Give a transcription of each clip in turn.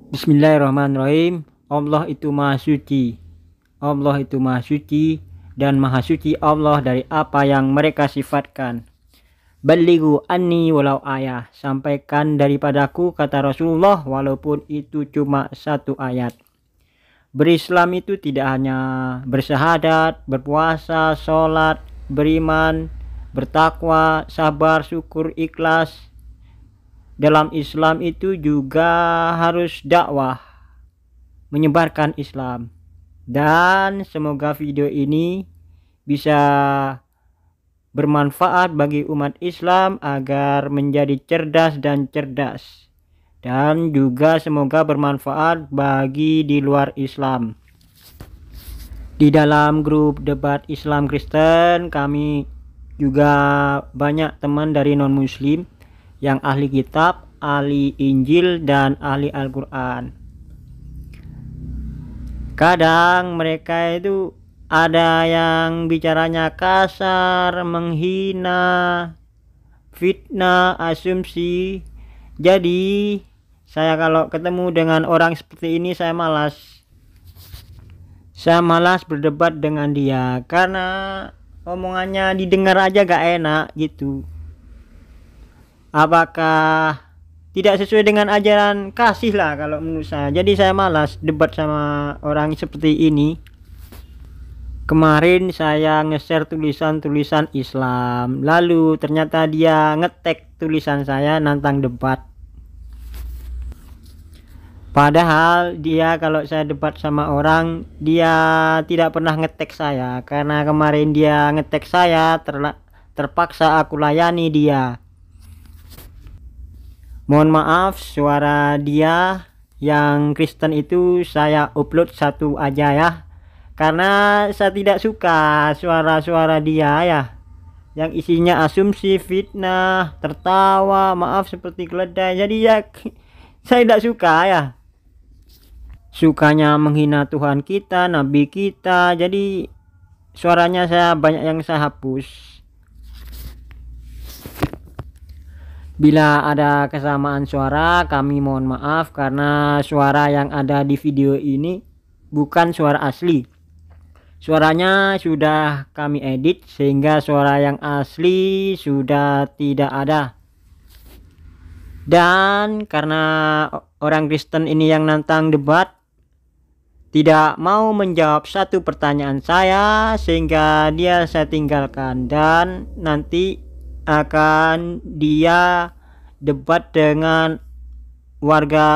Bismillahirrahmanirrahim. Allah itu maha suci. Allah itu maha suci dan maha suci Allah dari apa yang mereka sifatkan. Balighu anni walau ayah. Sampaikan daripadaku, kata Rasulullah, walaupun itu cuma satu ayat. Berislam itu tidak hanya bersyahadat, berpuasa, sholat, beriman, bertakwa, sabar, syukur, ikhlas. Dalam Islam itu juga harus dakwah, menyebarkan Islam. Dan semoga video ini bisa bermanfaat bagi umat Islam agar menjadi cerdas dan cerdas. Dan juga semoga bermanfaat bagi di luar Islam. Di dalam grup debat Islam Kristen kami juga banyak teman dari non-muslim yang ahli kitab, ahli Injil, dan ahli Al-Quran. Kadang mereka itu ada yang bicaranya kasar, menghina, fitnah, asumsi. Jadi saya kalau ketemu dengan orang seperti ini saya malas. Saya malas berdebat dengan dia karena omongannya didengar aja gak enak gitu. Apakah tidak sesuai dengan ajaran kasih lah kalau menurut saya. Jadi saya malas debat sama orang seperti ini. Kemarin saya nge-share tulisan-tulisan Islam, lalu ternyata dia ngetek tulisan saya nantang debat. Padahal dia kalau saya debat sama orang, dia tidak pernah ngetek saya. Karena kemarin dia ngetek saya, terpaksa aku layani dia. Mohon maaf, suara dia yang Kristen itu saya upload satu aja ya. Karena saya tidak suka suara-suara dia ya, yang isinya asumsi, fitnah, tertawa, maaf seperti keledai. Jadi ya saya tidak suka ya. Sukanya menghina Tuhan kita, Nabi kita. Jadi suaranya saya banyak yang saya hapus. Bila ada kesamaan suara, kami mohon maaf karena suara yang ada di video ini bukan suara asli. Suaranya sudah kami edit sehingga suara yang asli sudah tidak ada. Dan karena orang Kristen ini yang nantang debat tidak mau menjawab satu pertanyaan saya, sehingga dia saya tinggalkan dan nanti akan dia debat dengan warga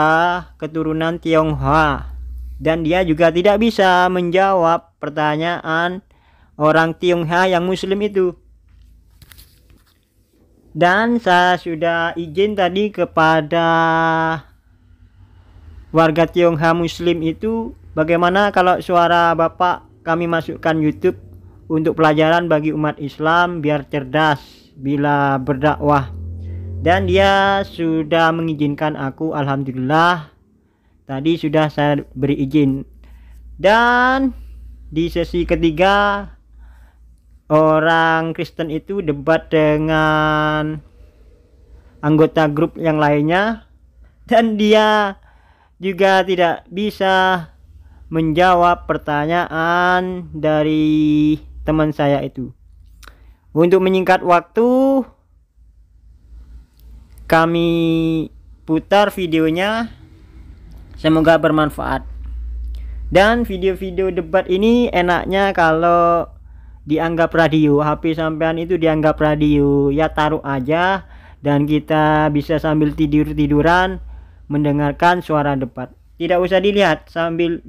keturunan Tionghoa, dan dia juga tidak bisa menjawab pertanyaan orang Tionghoa yang muslim itu. Dan saya sudah izin tadi kepada warga Tionghoa muslim itu, bagaimana kalau suara bapak kami masukkan YouTube untuk pelajaran bagi umat Islam biar cerdas bila berdakwah. Dan dia sudah mengizinkan aku, alhamdulillah. Tadi sudah saya beri izin. Dan di sesi ketiga orang Kristen itu debat dengan anggota grup yang lainnya, dan dia juga tidak bisa menjawab pertanyaan dari teman saya itu. Untuk menyingkat waktu, kami putar videonya, semoga bermanfaat. Dan video-video debat ini enaknya kalau dianggap radio. HP sampean itu dianggap radio, ya taruh aja dan kita bisa sambil tidur-tiduran mendengarkan suara debat. Tidak usah dilihat, sambil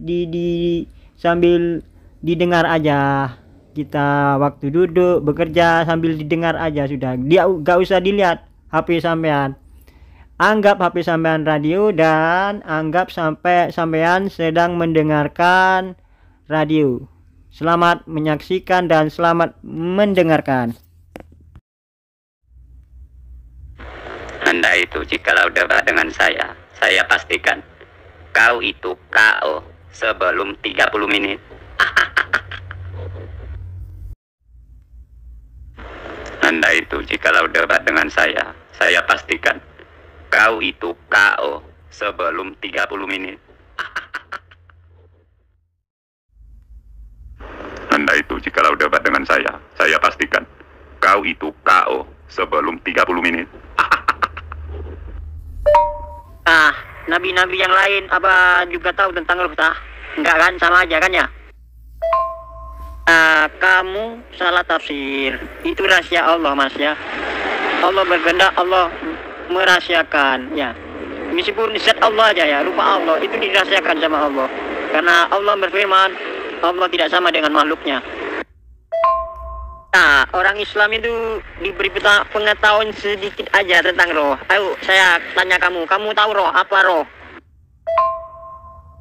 sambil didengar aja. Kita waktu duduk bekerja sambil didengar aja sudah. Dia gak usah dilihat HP sampean. Anggap HP sampean radio dan anggap sampean sedang mendengarkan radio. Selamat menyaksikan dan selamat mendengarkan. Anda itu jikalau debat dengan saya pastikan kau itu KO sebelum 30 menit. Anda itu jikalau debat dengan saya pastikan kau itu KO sebelum 30 menit. Anda itu jikalau debat dengan saya pastikan kau itu KO sebelum 30 menit. Nabi-nabi yang lain apa juga tahu tentang roh tah? Enggak kan, sama aja kan ya? Kamu salah tafsir. Itu rahasia Allah, Mas ya. Allah berkehendak, Allah merahasiakan ya. Meskipun zat Allah aja ya, rupa Allah itu dirahasiakan sama Allah. Karena Allah berfirman, Allah tidak sama dengan makhluknya. Orang Islam itu diberi pengetahuan sedikit aja tentang roh. Ayo, saya tanya kamu tahu roh apa roh?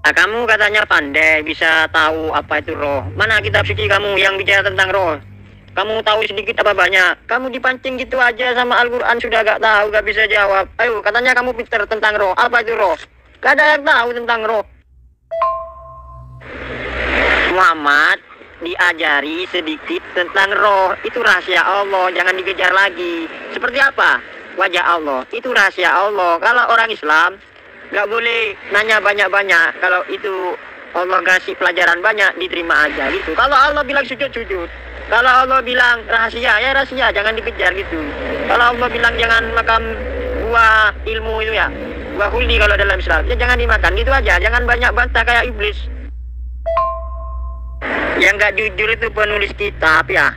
Kamu katanya pandai, bisa tahu apa itu roh. Mana kitab suci kamu yang bicara tentang roh? Kamu tahu sedikit apa banyak? Kamu dipancing gitu aja sama Al-Quran sudah gak tahu, gak bisa jawab. Ayo, katanya kamu pintar tentang roh. Apa itu roh? Gak ada yang tahu tentang roh. Muhammad diajari sedikit tentang roh. Itu rahasia Allah, jangan dikejar lagi. Seperti apa? Wajah Allah, itu rahasia Allah. Kalau orang Islam nggak boleh nanya banyak-banyak. Kalau itu Allah kasih pelajaran banyak, diterima aja gitu. Kalau Allah bilang sujud, sujud. Kalau Allah bilang rahasia, ya rahasia, jangan dikejar gitu. Kalau Allah bilang jangan makan buah ilmu itu ya, buah khuldi kalau dalam Islam, ya jangan dimakan gitu aja. Jangan banyak bantah kayak iblis. Yang gak jujur itu penulis kitab ya.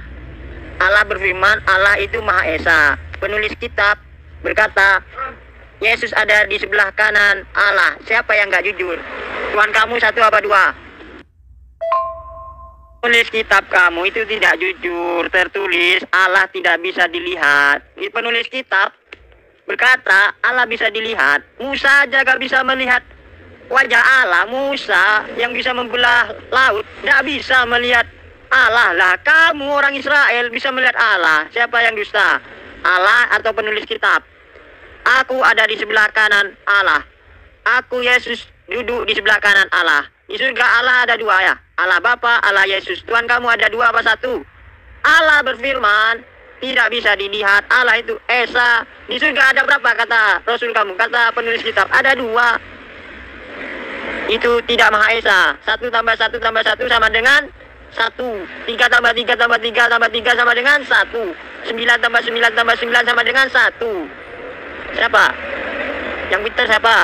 Allah berfirman, Allah itu Maha Esa. Penulis kitab berkata, Yesus ada di sebelah kanan Allah. Siapa yang gak jujur? Tuhan kamu satu apa dua? Penulis kitab kamu itu tidak jujur. Tertulis Allah tidak bisa dilihat. Di penulis kitab berkata Allah bisa dilihat. Musa aja gak bisa melihat wajah Allah. Musa yang bisa membelah laut tidak bisa melihat Allah. Lah kamu orang Israel bisa melihat Allah. Siapa yang dusta? Allah atau penulis kitab? Aku ada di sebelah kanan Allah. Aku Yesus duduk di sebelah kanan Allah. Di surga Allah ada dua ya, Allah Bapa, Allah Yesus. Tuhan kamu ada dua apa satu? Allah berfirman tidak bisa dilihat. Allah itu Esa. Di surga ada berapa kata Rasul kamu? Kata penulis kitab ada dua. Itu tidak Maha Esa. 1 tambah 1 tambah 1 sama dengan 1. 3 tambah 3 tambah 3 tambah 3 sama dengan 1. 9 tambah 9 tambah 9 sama dengan 1. Siapa? Yang pintar siapa?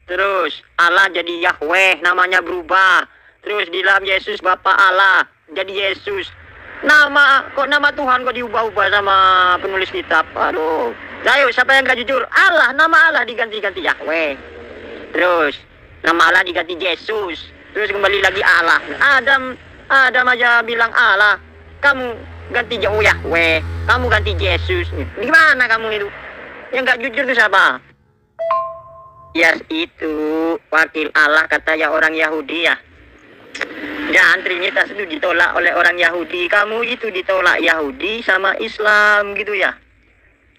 Terus Allah jadi Yahweh, namanya berubah. Terus di dalam Yesus Bapa Allah jadi Yesus. Nama Tuhan kok diubah-ubah sama penulis kitab. Aduh. Ayo, siapa yang gak jujur? Allah, nama Allah diganti-ganti Yahweh. Terus nama Allah diganti Yesus. Terus kembali lagi Allah. Adam aja bilang Allah. Kamu ganti Yahweh. Kamu ganti Yesus. Gimana kamu itu? Yang gak jujur itu siapa? Yes, itu wakil Allah kata ya orang Yahudi ya. Dan Trinitas itu ditolak oleh orang Yahudi. Kamu itu ditolak Yahudi sama Islam gitu ya.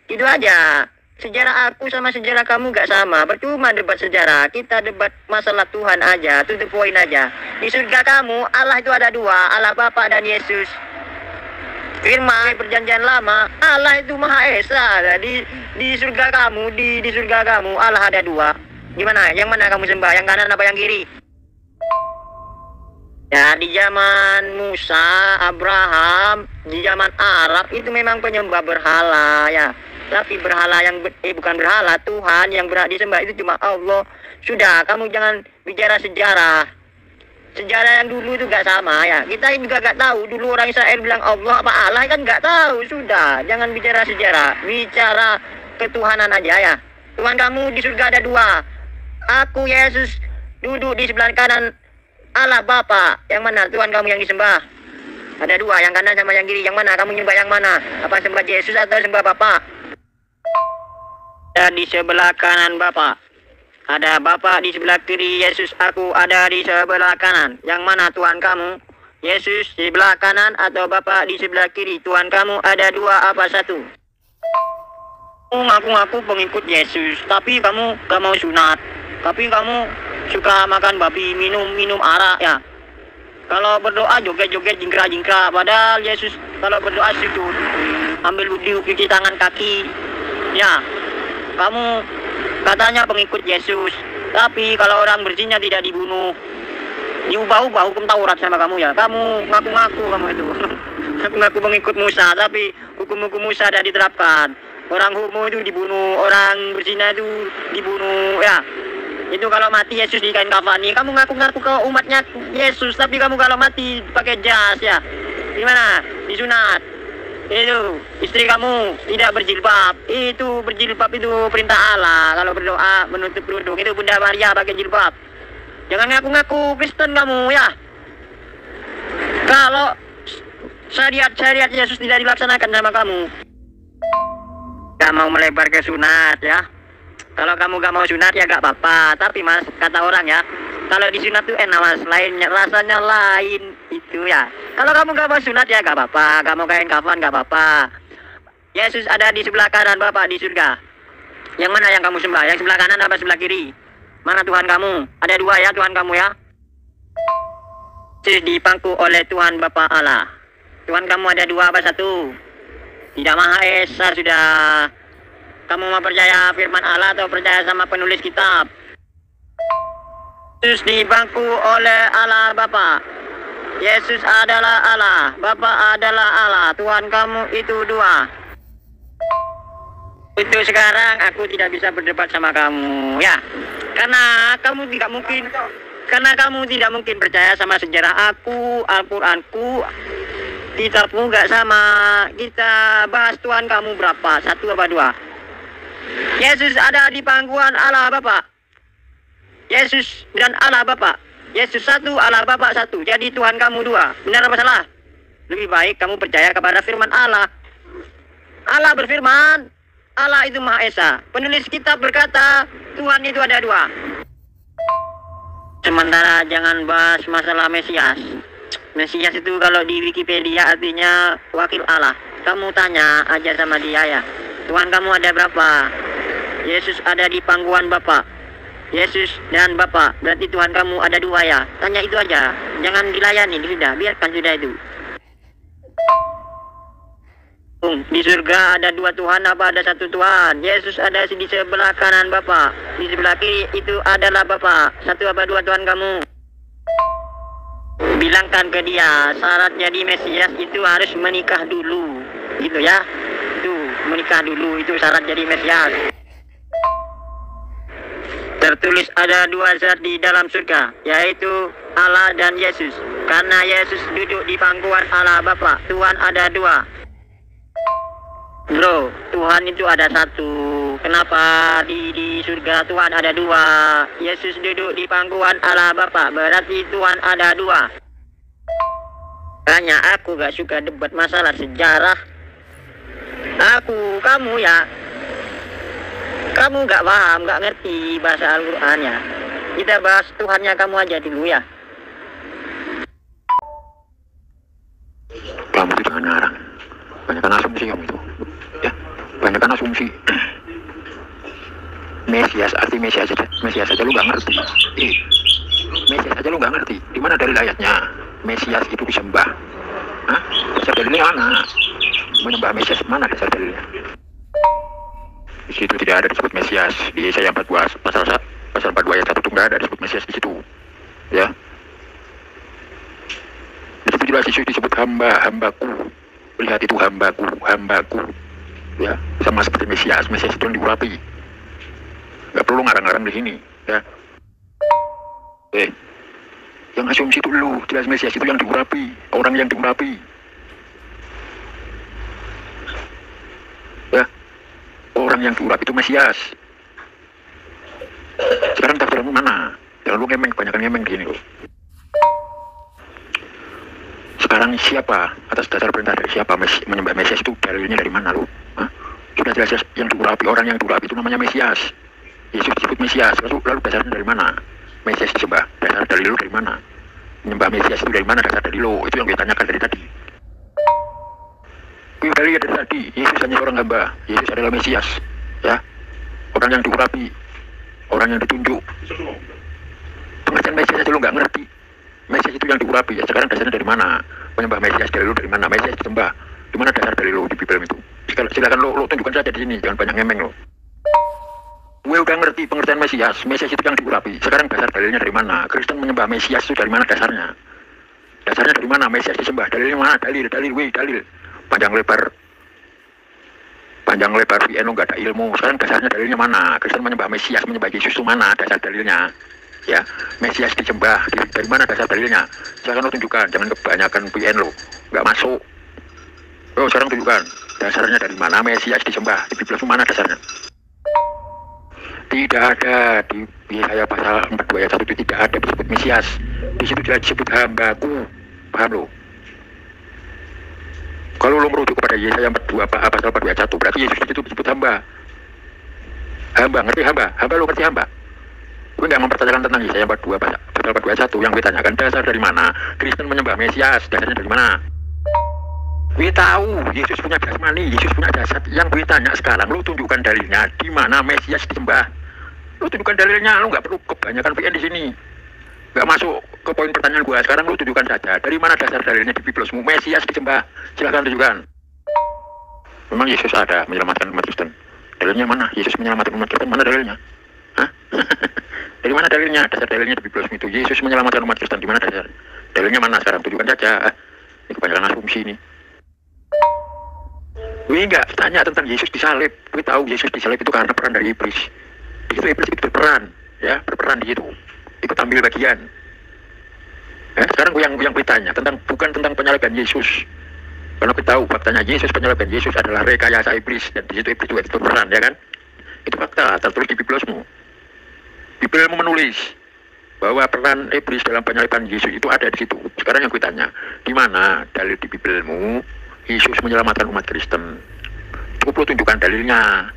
Itu aja. Sejarah aku sama sejarah kamu gak sama. Percuma debat sejarah. Kita debat masalah Tuhan aja. To the point aja. Di surga kamu Allah itu ada dua. Allah Bapa dan Yesus. Firman perjanjian lama Allah itu Maha Esa. Di surga kamu di surga kamu Allah ada dua. Gimana? Yang mana kamu sembah? Yang kanan apa yang kiri? Ya di zaman Musa, Abraham, di zaman Arab itu memang penyembah berhala ya. Tapi berhala yang bukan berhala, Tuhan yang berhak disembah itu cuma Allah. Sudah, kamu jangan bicara sejarah. Sejarah yang dulu itu gak sama ya. Kita juga gak tahu dulu orang Israel bilang Allah apa Allah kan gak tahu. Sudah, jangan bicara sejarah. Bicara ketuhanan aja ya. Tuhan kamu di surga ada dua. Aku Yesus duduk di sebelah kanan Allah Bapa. Yang mana Tuhan kamu yang disembah? Ada dua, yang kanan sama yang kiri. Yang mana kamu nyembah yang mana? Apa sembah Yesus atau sembah Bapa? Ada di sebelah kanan Bapa. Ada Bapa di sebelah kiri Yesus. Aku ada di sebelah kanan. Yang mana Tuhan kamu? Yesus di sebelah kanan atau Bapa di sebelah kiri? Tuhan kamu ada dua apa satu? Ngaku-ngaku pengikut Yesus, tapi kamu gak mau sunat. Tapi kamu suka makan babi, minum arak ya. Kalau berdoa joget-joget jingkra-jingkra. Padahal Yesus kalau berdoa sujud, ambil wudhu, cuci tangan kaki ya. Kamu katanya pengikut Yesus, tapi kalau orang berzina tidak dibunuh, diubah-ubah hukum Taurat sama kamu ya. Kamu ngaku-ngaku kamu itu. Ngaku-ngaku pengikut Musa, tapi hukum-hukum Musa tidak diterapkan. Orang homo itu dibunuh, orang berzina itu dibunuh ya. Itu kalau mati Yesus di kain kafani. Kamu ngaku-ngaku ke umatnya Yesus, tapi kamu kalau mati pakai jas ya. Gimana? Disunat. Itu istri kamu tidak berjilbab. Itu berjilbab itu perintah Allah. Kalau berdoa menutup kerudung itu Bunda Maria pakai jilbab. Jangan ngaku-ngaku Kristen kamu ya. Kalau syariat Yesus tidak dilaksanakan sama kamu, gak mau melebar ke sunat ya. Kalau kamu gak mau sunat ya gak apa-apa. Tapi mas, kata orang ya, kalau di sunat tuh enak mas, lainnya rasanya lain itu ya. Kalau kamu gak mau sunat ya gak apa-apa, gak mau kain kafan gak apa-apa. Yesus ada di sebelah kanan Bapak di surga. Yang mana yang kamu sembah? Yang sebelah kanan apa sebelah kiri? Mana Tuhan kamu? Ada dua ya Tuhan kamu ya. Yesus dipangku oleh Tuhan Bapa Allah. Tuhan kamu ada dua apa satu? Tidak Maha Esa sudah. Kamu mau percaya firman Allah atau percaya sama penulis kitab? Yesus dibangku oleh Allah Bapa. Yesus adalah Allah, Bapa adalah Allah, Tuhan kamu itu dua. Itu sekarang aku tidak bisa berdebat sama kamu ya. Karena kamu tidak mungkin percaya sama sejarah aku, Al-Qur'anku. Kitabmu gak sama. Kita bahas Tuhan kamu berapa? Satu apa dua? Yesus ada di pangkuan Allah Bapa. Yesus dan Allah Bapa. Yesus satu, Allah Bapa satu. Jadi Tuhan kamu dua. Benar apa salah? Lebih baik kamu percaya kepada firman Allah. Allah berfirman, Allah itu Maha Esa. Penulis kitab berkata, Tuhan itu ada dua. Sementara jangan bahas masalah Mesias. Mesias itu kalau di Wikipedia artinya wakil Allah. Kamu tanya aja sama dia ya. Tuhan kamu ada berapa? Yesus ada di pangkuan Bapa. Yesus dan Bapa, berarti Tuhan kamu ada dua ya. Tanya itu aja, jangan dilayani, sudah, biarkan sudah itu. Di surga ada dua Tuhan apa ada satu Tuhan? Yesus ada di sebelah kanan Bapa, di sebelah kiri itu adalah Bapa. Satu apa dua Tuhan kamu? Bilangkan ke dia, syarat jadi Mesias itu harus menikah dulu, gitu ya. Itu menikah dulu, itu syarat jadi Mesias. Tertulis ada dua zat di dalam surga, yaitu Allah dan Yesus. Karena Yesus duduk di pangkuan Allah Bapa, Tuhan ada dua. Bro, Tuhan itu ada satu. Kenapa di surga Tuhan ada dua? Yesus duduk di pangkuan Allah Bapa, berarti Tuhan ada dua. Tanya aku gak suka debat masalah sejarah. Kamu ya. Kamu gak paham, gak ngerti bahasa Al-Quran ya. Kita bahas Tuhannya kamu aja dulu ya. Kamu itu jangan ngarang. Banyakkan asumsi kamu itu. Ya, banyakkan asumsi. Mesias, arti Mesias aja lu gak ngerti. Mesias aja lu gak ngerti. Di mana dalil ayatnya Mesias itu disembah? Hah? Dasar dalilnya mana? Menyembah Mesias mana dasar dalilnya? Di situ tidak ada disebut Mesias. Di Yesaya 42 pasal 42 ayat 1 itu nggak ada disebut Mesias di situ. Ya. Di situ jelas Yesus disebut hambaku. Lihat itu hambaku. Ya, sama seperti Mesias itu yang diurapi. Nggak perlu ngarang-ngarang di sini. Ya. Yang asumsi itu lu, jelas Mesias itu yang diurapi, orang yang diurapi. Ya. Orang yang diurapi itu Mesias. Sekarang tafsirmu mana? Jangan lu ngemeng, kebanyakan ngemeng di sini loh. Sekarang siapa? Atas dasar perintah dari siapa menyembah Mesias itu? Dalilnya dari mana lo? Sudah jelas yang diurapi, orang yang diurapi itu namanya Mesias. Yesus disebut Mesias. Lalu dasarnya dari mana? Mesias disembah. Dasar dalil lo dari mana? Menyembah Mesias itu dari mana dasar dalil lo? Itu yang gue tanyakan dari tadi. Gue udah lihat dari tadi, Yesus hanya seorang hamba. Yesus adalah Mesias, ya, orang yang diurapi, orang yang ditunjuk. Pengertian Mesias aja lo nggak ngerti. Mesias itu yang diurapi, ya. Sekarang dasarnya dari mana? Menyembah Mesias dari lo dari mana? Mesias disembah. Di mana dasar dari lo di Bible itu? Silakan lo tunjukkan saja di sini, jangan banyak ngemeng lo. Gue udah ngerti pengertian Mesias. Mesias itu yang diurapi. Sekarang dasar dalilnya dari mana? Kristen menyembah Mesias itu dari mana dasarnya? Dasarnya dari mana Mesias disembah? Dalilnya mana? Dalil. Panjang lebar VN nggak ada ilmu. Sekarang dasarnya dalilnya mana? Kristen menyembah Mesias, menyembah Yesus itu mana dasar dalilnya? Ya, Mesias disembah dari mana dasar dalilnya? Silakan lo tunjukkan. Jangan kebanyakan VN lo. Nggak masuk. Oh, sekarang tunjukkan. Dasarnya dari mana Mesias disembah? Di Biblia mana dasarnya? Tidak ada di Yesaya pasal 42 ayat 1 itu tidak ada disebut Mesias. Di situ tidak disebut hambaku. Paham lo? Kalau lo merujuk kepada Yesaya 42 pasal 42 ayat 1, berarti Yesus itu disebut hamba. Hamba, ngerti hamba? Hamba lo ngerti hamba? Gue nggak mempertanyakan tentang Yesaya 42 pasal 42 ayat 1. Yang gue tanyakan dasar dari mana? Kristen menyembah Mesias, dasarnya dari mana? Gue tahu Yesus punya jasmani, Yesus punya jasad. Yang gue tanya sekarang, lo tunjukkan dalilnya di mana Mesias disembah. Lo tunjukkan dalilnya, lo nggak perlu kebanyakan VN di sini. Nggak masuk ke poin pertanyaan gue. Sekarang lo tunjukkan saja dari mana dasar dalilnya di Bibelmu Mesias disembah. Silahkan tunjukkan. Memang Yesus ada menyelamatkan umat Kristen. Dalilnya mana? Yesus menyelamatkan umat Kristen, mana dalilnya? Hah? Dari mana dalilnya? Dasar dalilnya di Bibelmu itu Yesus menyelamatkan umat Kristen. Di mana dasar? Dalilnya mana sekarang? Tunjukkan saja. Ini kebanyakan asumsi ini. Gue nggak tanya tentang Yesus disalib. Gue tahu Yesus disalib itu karena peran dari iblis. Di situ iblis itu berperan, ya, berperan di situ. Ikut ambil bagian. Sekarang gue yang gue tanya bukan tentang penyaliban Yesus. Karena gue tahu faktanya Yesus, penyaliban Yesus adalah rekayasa iblis, dan di situ iblis juga ikut berperan, ya kan? Itu fakta tertulis di Bibelmu. Bibelmu menulis bahwa peran iblis dalam penyaliban Yesus itu ada di situ. Sekarang yang gue tanya, di mana dalil di Bibelmu Yesus menyelamatkan umat Kristen? Cukup lo tunjukkan dalilnya.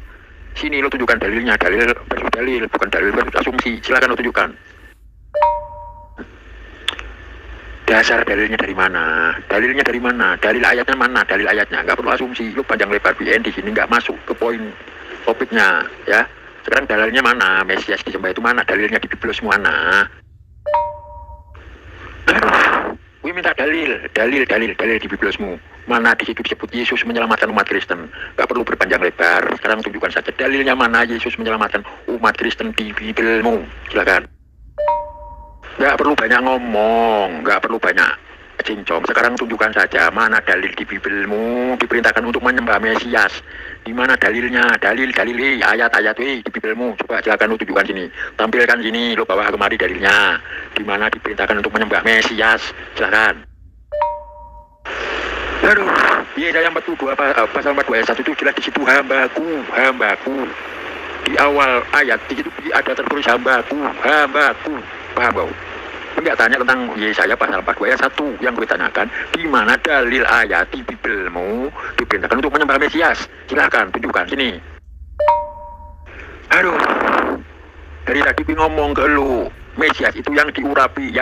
Sini lo tunjukkan dalilnya, dalil versus dalil, bukan dalil versus asumsi. Silakan lo tunjukkan. Dasar dalilnya dari mana? Dalilnya dari mana? Dalil ayatnya mana? Dalil ayatnya. Nggak perlu asumsi. Lo panjang lebar VN di sini nggak masuk ke poin topiknya, ya. Sekarang dalilnya mana? Mesias disembah itu mana? Dalilnya di Biblia semua mana? Gue minta dalil di Bibelmu. Mana di situ disebut Yesus menyelamatkan umat Kristen? Gak perlu berpanjang lebar. Sekarang tunjukkan saja dalilnya mana Yesus menyelamatkan umat Kristen di Bibelmu. Silakan. Gak perlu banyak ngomong, gak perlu banyak cincong. Sekarang tunjukkan saja mana dalil di Bibelmu diperintahkan untuk menyembah Mesias. Di mana dalilnya? Dalil ayat-ayat di Bibelmu. Coba silakan lu tunjukkan sini. Tampilkan sini, lu bawa kemari dalilnya. Di mana diperintahkan untuk menyembah Mesias. Silakan. Aduh, Yesaya 42 pasal 42 ayat 1 itu jelas di situ hambaku. Di awal ayat di situ ada tertulis hambaku. Paham bau? Enggak tanya tentang Yesaya pasal 42 ayat 1. Yang gue tanyakan, di mana dalil ayat di Bibelmu diperintahkan untuk menyembah Mesias? Silakan tunjukkan sini. Aduh, dari tadi gue ngomong ke lu, Mesias itu yang diurapi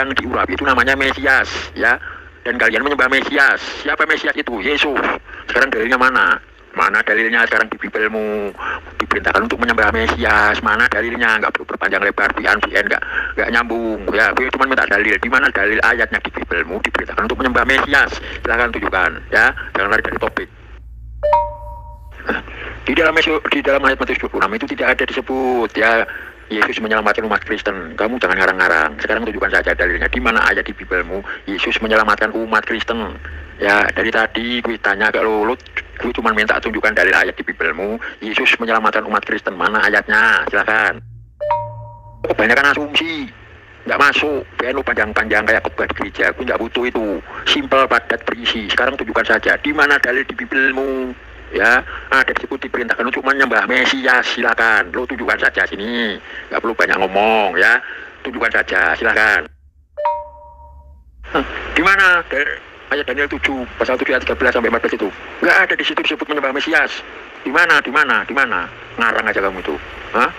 itu namanya Mesias, ya. Dan kalian menyembah Mesias. Siapa Mesias itu? Yesus. Sekarang dalilnya mana? Mana dalilnya sekarang di Bibelmu diperintahkan untuk menyembah Mesias? Mana dalilnya? Nggak perlu berpanjang lebar, VN nggak nyambung. Ya, gue cuma minta dalil. Di mana dalil ayatnya di Bibelmu diperintahkan untuk menyembah Mesias? Silahkan tunjukkan, ya. Jangan lari dari topik. Di dalam ayat Matius 26 itu tidak ada disebut, ya, Yesus menyelamatkan umat Kristen. Kamu jangan ngarang-ngarang. Sekarang tunjukkan saja dalilnya. Di mana ayat di Bibelmu Yesus menyelamatkan umat Kristen? Ya, dari tadi gue tanya ke lu gue cuma minta tunjukkan dalil ayat di Bibelmu Yesus menyelamatkan umat Kristen. Mana ayatnya? Silakan. Kebanyakan asumsi, nggak masuk. Biar lu panjang-panjang kayak khotbah di gereja. Gue nggak butuh itu. Simpel, padat, berisi. Sekarang tunjukkan saja di mana dalil di Bibelmu. Ya, ada disebut diperintahkan untuk menyembah Mesias. Silakan, lo tunjukkan saja sini. Nggak perlu banyak ngomong, ya. Tunjukkan saja, silakan. Di mana ayat Daniel 7 pasal 7 ayat 13 sampai 14 itu? Nggak ada di situ disebut menyembah Mesias. Di mana? Ngarang aja kamu itu. Hah?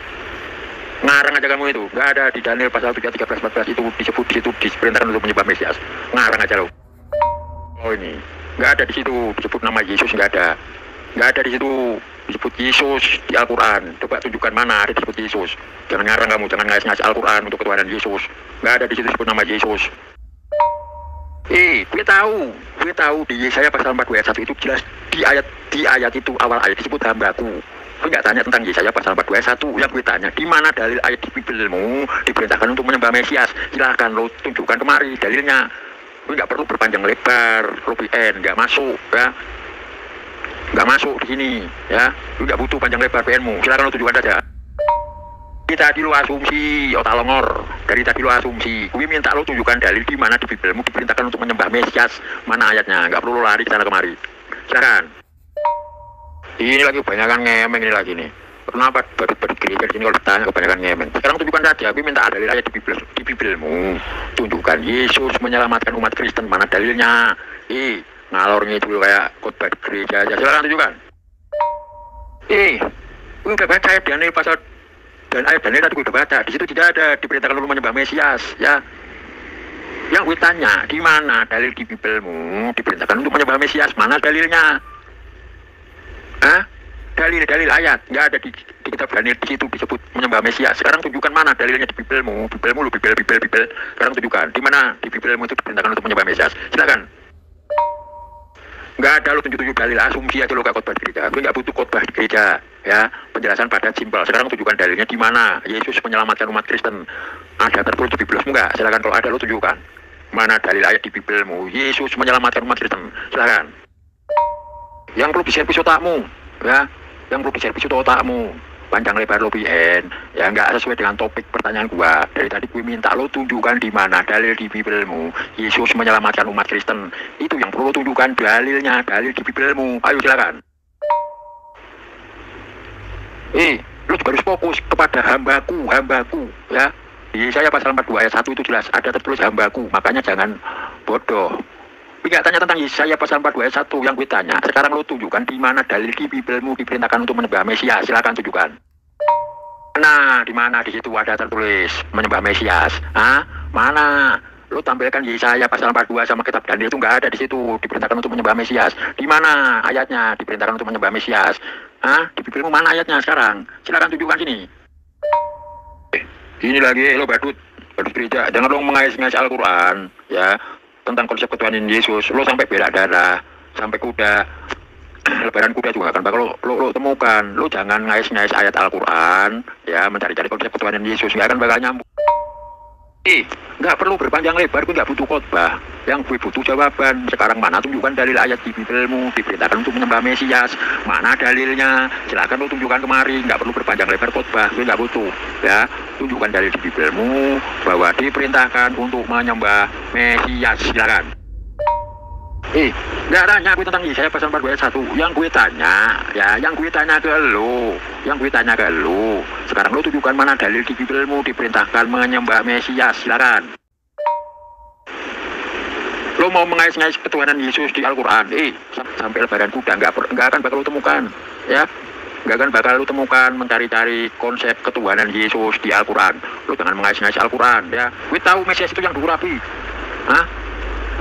Ngarang aja kamu itu. Nggak ada di Daniel pasal 7 ayat 13 14 itu disebut di situ diperintahkan untuk menyembah Mesias. Ngarang aja lo. Oh ini, nggak ada di situ disebut nama Yesus, nggak ada. Nggak ada di situ disebut Yesus di Al-Quran. Coba tunjukkan mana ada disebut Yesus. Jangan ngarang kamu, jangan ngasih Al-Quran untuk ketuhanan Yesus. Nggak ada di situ disebut nama Yesus. Gue tahu di Yesaya pasal 42 ayat 1 itu jelas di ayat itu awal ayat disebut hambaku. Gue nggak tanya tentang Yesaya pasal 42 ayat 1. Yang gue tanya, di mana dalil ayat di Bibelmu diperintahkan untuk menyembah Mesias? Silahkan lo tunjukkan kemari dalilnya. Gue nggak perlu berpanjang lebar, lo PN nggak masuk ya. Nggak masuk di sini ya. Gue nggak butuh panjang lebar PN-mu. Silahkan lo tunjukkan saja. Dari tadi lo asumsi, otak longor. Dari tadi lo asumsi. Gue minta lo tunjukkan dalil di mana di Bibelmu diperintahkan untuk menyembah Mesias. Mana ayatnya? Nggak perlu lo lari ke sana kemari. Silahkan. Ini lagi kebanyakan ngemeng ini lagi nih. Kenapa badut-badut gereja di sini kalau ditanya kebanyakan ngemeng? Sekarang tunjukkan saja. Gue minta dalil ayat di Bibelmu. Tunjukkan Yesus menyelamatkan umat Kristen. Mana dalilnya? Ngalor ngidul kayak khotbah di gereja aja. Silakan tunjukkan. Gue udah baca ayat Daniel pasal dan ayat Daniel tadi gue udah baca. Di situ tidak ada diperintahkan untuk menyembah Mesias, ya. Yang gue tanya, di mana dalil di Bibelmu diperintahkan untuk menyembah Mesias? Mana dalilnya? Dalil ayat nggak ada di kitab Daniel, di situ disebut menyembah Mesias. Sekarang tunjukkan mana dalilnya di Bibelmu. Bibelmu lu Bibel. Sekarang tunjukkan di mana di Bibelmu itu diperintahkan untuk menyembah Mesias. Silakan. Nggak ada lu tunjuk dalil, asumsi aja lu gak khotbah di gereja. Gue nggak butuh khotbah di gereja ya. Penjelasan padat simpel. Sekarang tunjukkan dalilnya di mana Yesus menyelamatkan umat Kristen. Ada tertulis di Bibelmu nggak? Silakan, kalau ada lu tunjukkan. Mana dalil ayat di Bibelmu Yesus menyelamatkan umat Kristen. Silakan. Yang perlu diservis otakmu ya, yang perlu diservis itu otakmu. Panjang lebar lo PN ya, nggak sesuai dengan topik pertanyaan gua. Dari tadi gue minta lo tunjukkan di mana dalil di Bibelmu Yesus menyelamatkan umat Kristen. Itu yang perlu lo tunjukkan dalilnya, dalil di Bibelmu. Ayo silakan. Lo juga harus fokus kepada hambaku ya. Di Yesaya pasal 42 ayat 1 itu jelas ada tertulis hambaku, makanya jangan bodoh. Tidak tanya tentang Yesaya pasal 42 ayat 1 yang gue tanya. Sekarang lo tunjukkan di mana dalil di Bibelmu diperintahkan untuk menyembah Mesias. Silakan tunjukkan. Nah, di mana di situ ada tertulis menyembah Mesias? Mana? Lo tampilkan Yesaya pasal 42 sama kitab Daniel itu nggak ada di situ diperintahkan untuk menyembah Mesias. Di mana ayatnya diperintahkan untuk menyembah Mesias? Di Bibelmu mana ayatnya sekarang? Silakan tunjukkan sini. Ini lagi lo badut gereja. Jangan lo mengais-ngais Al-Quran ya. Tentang konsep ketuhanan Yesus, lo sampai bela darah, sampai kuda, lebaran kuda juga kan bakal lo temukan. Lo jangan ngais-ngais ayat Al-Quran, ya, mencari-cari konsep ketuhanan Yesus, nggak akan bakal nyambung. Nggak perlu berpanjang lebar, gue nggak butuh khotbah. Yang gue butuh jawaban. Sekarang mana tunjukkan dalil ayat di Bibelmu diperintahkan untuk menyembah Mesias. Mana dalilnya? Silakan lo tunjukkan kemari. Nggak perlu berpanjang lebar khotbah, gue nggak butuh. Ya, tunjukkan dalil di Bibelmu bahwa diperintahkan untuk menyembah Mesias. Silakan. Nggak tanya gue tentang Yesaya pasal 42 ayat 1. Yang gue tanya ke lo. Sekarang lo tunjukkan mana dalil di Bibelmu diperintahkan menyembah Mesias. Silakan. Lo mau mengais-ngais ketuhanan Yesus di Al-Quran, sampai lebaran kuda nggak akan bakal lo temukan, ya. Nggak akan bakal lo temukan mencari-cari konsep ketuhanan Yesus di Al-Quran. Lo jangan mengais-ngais Al-Quran, ya. Gue tahu Mesias itu yang diurapi.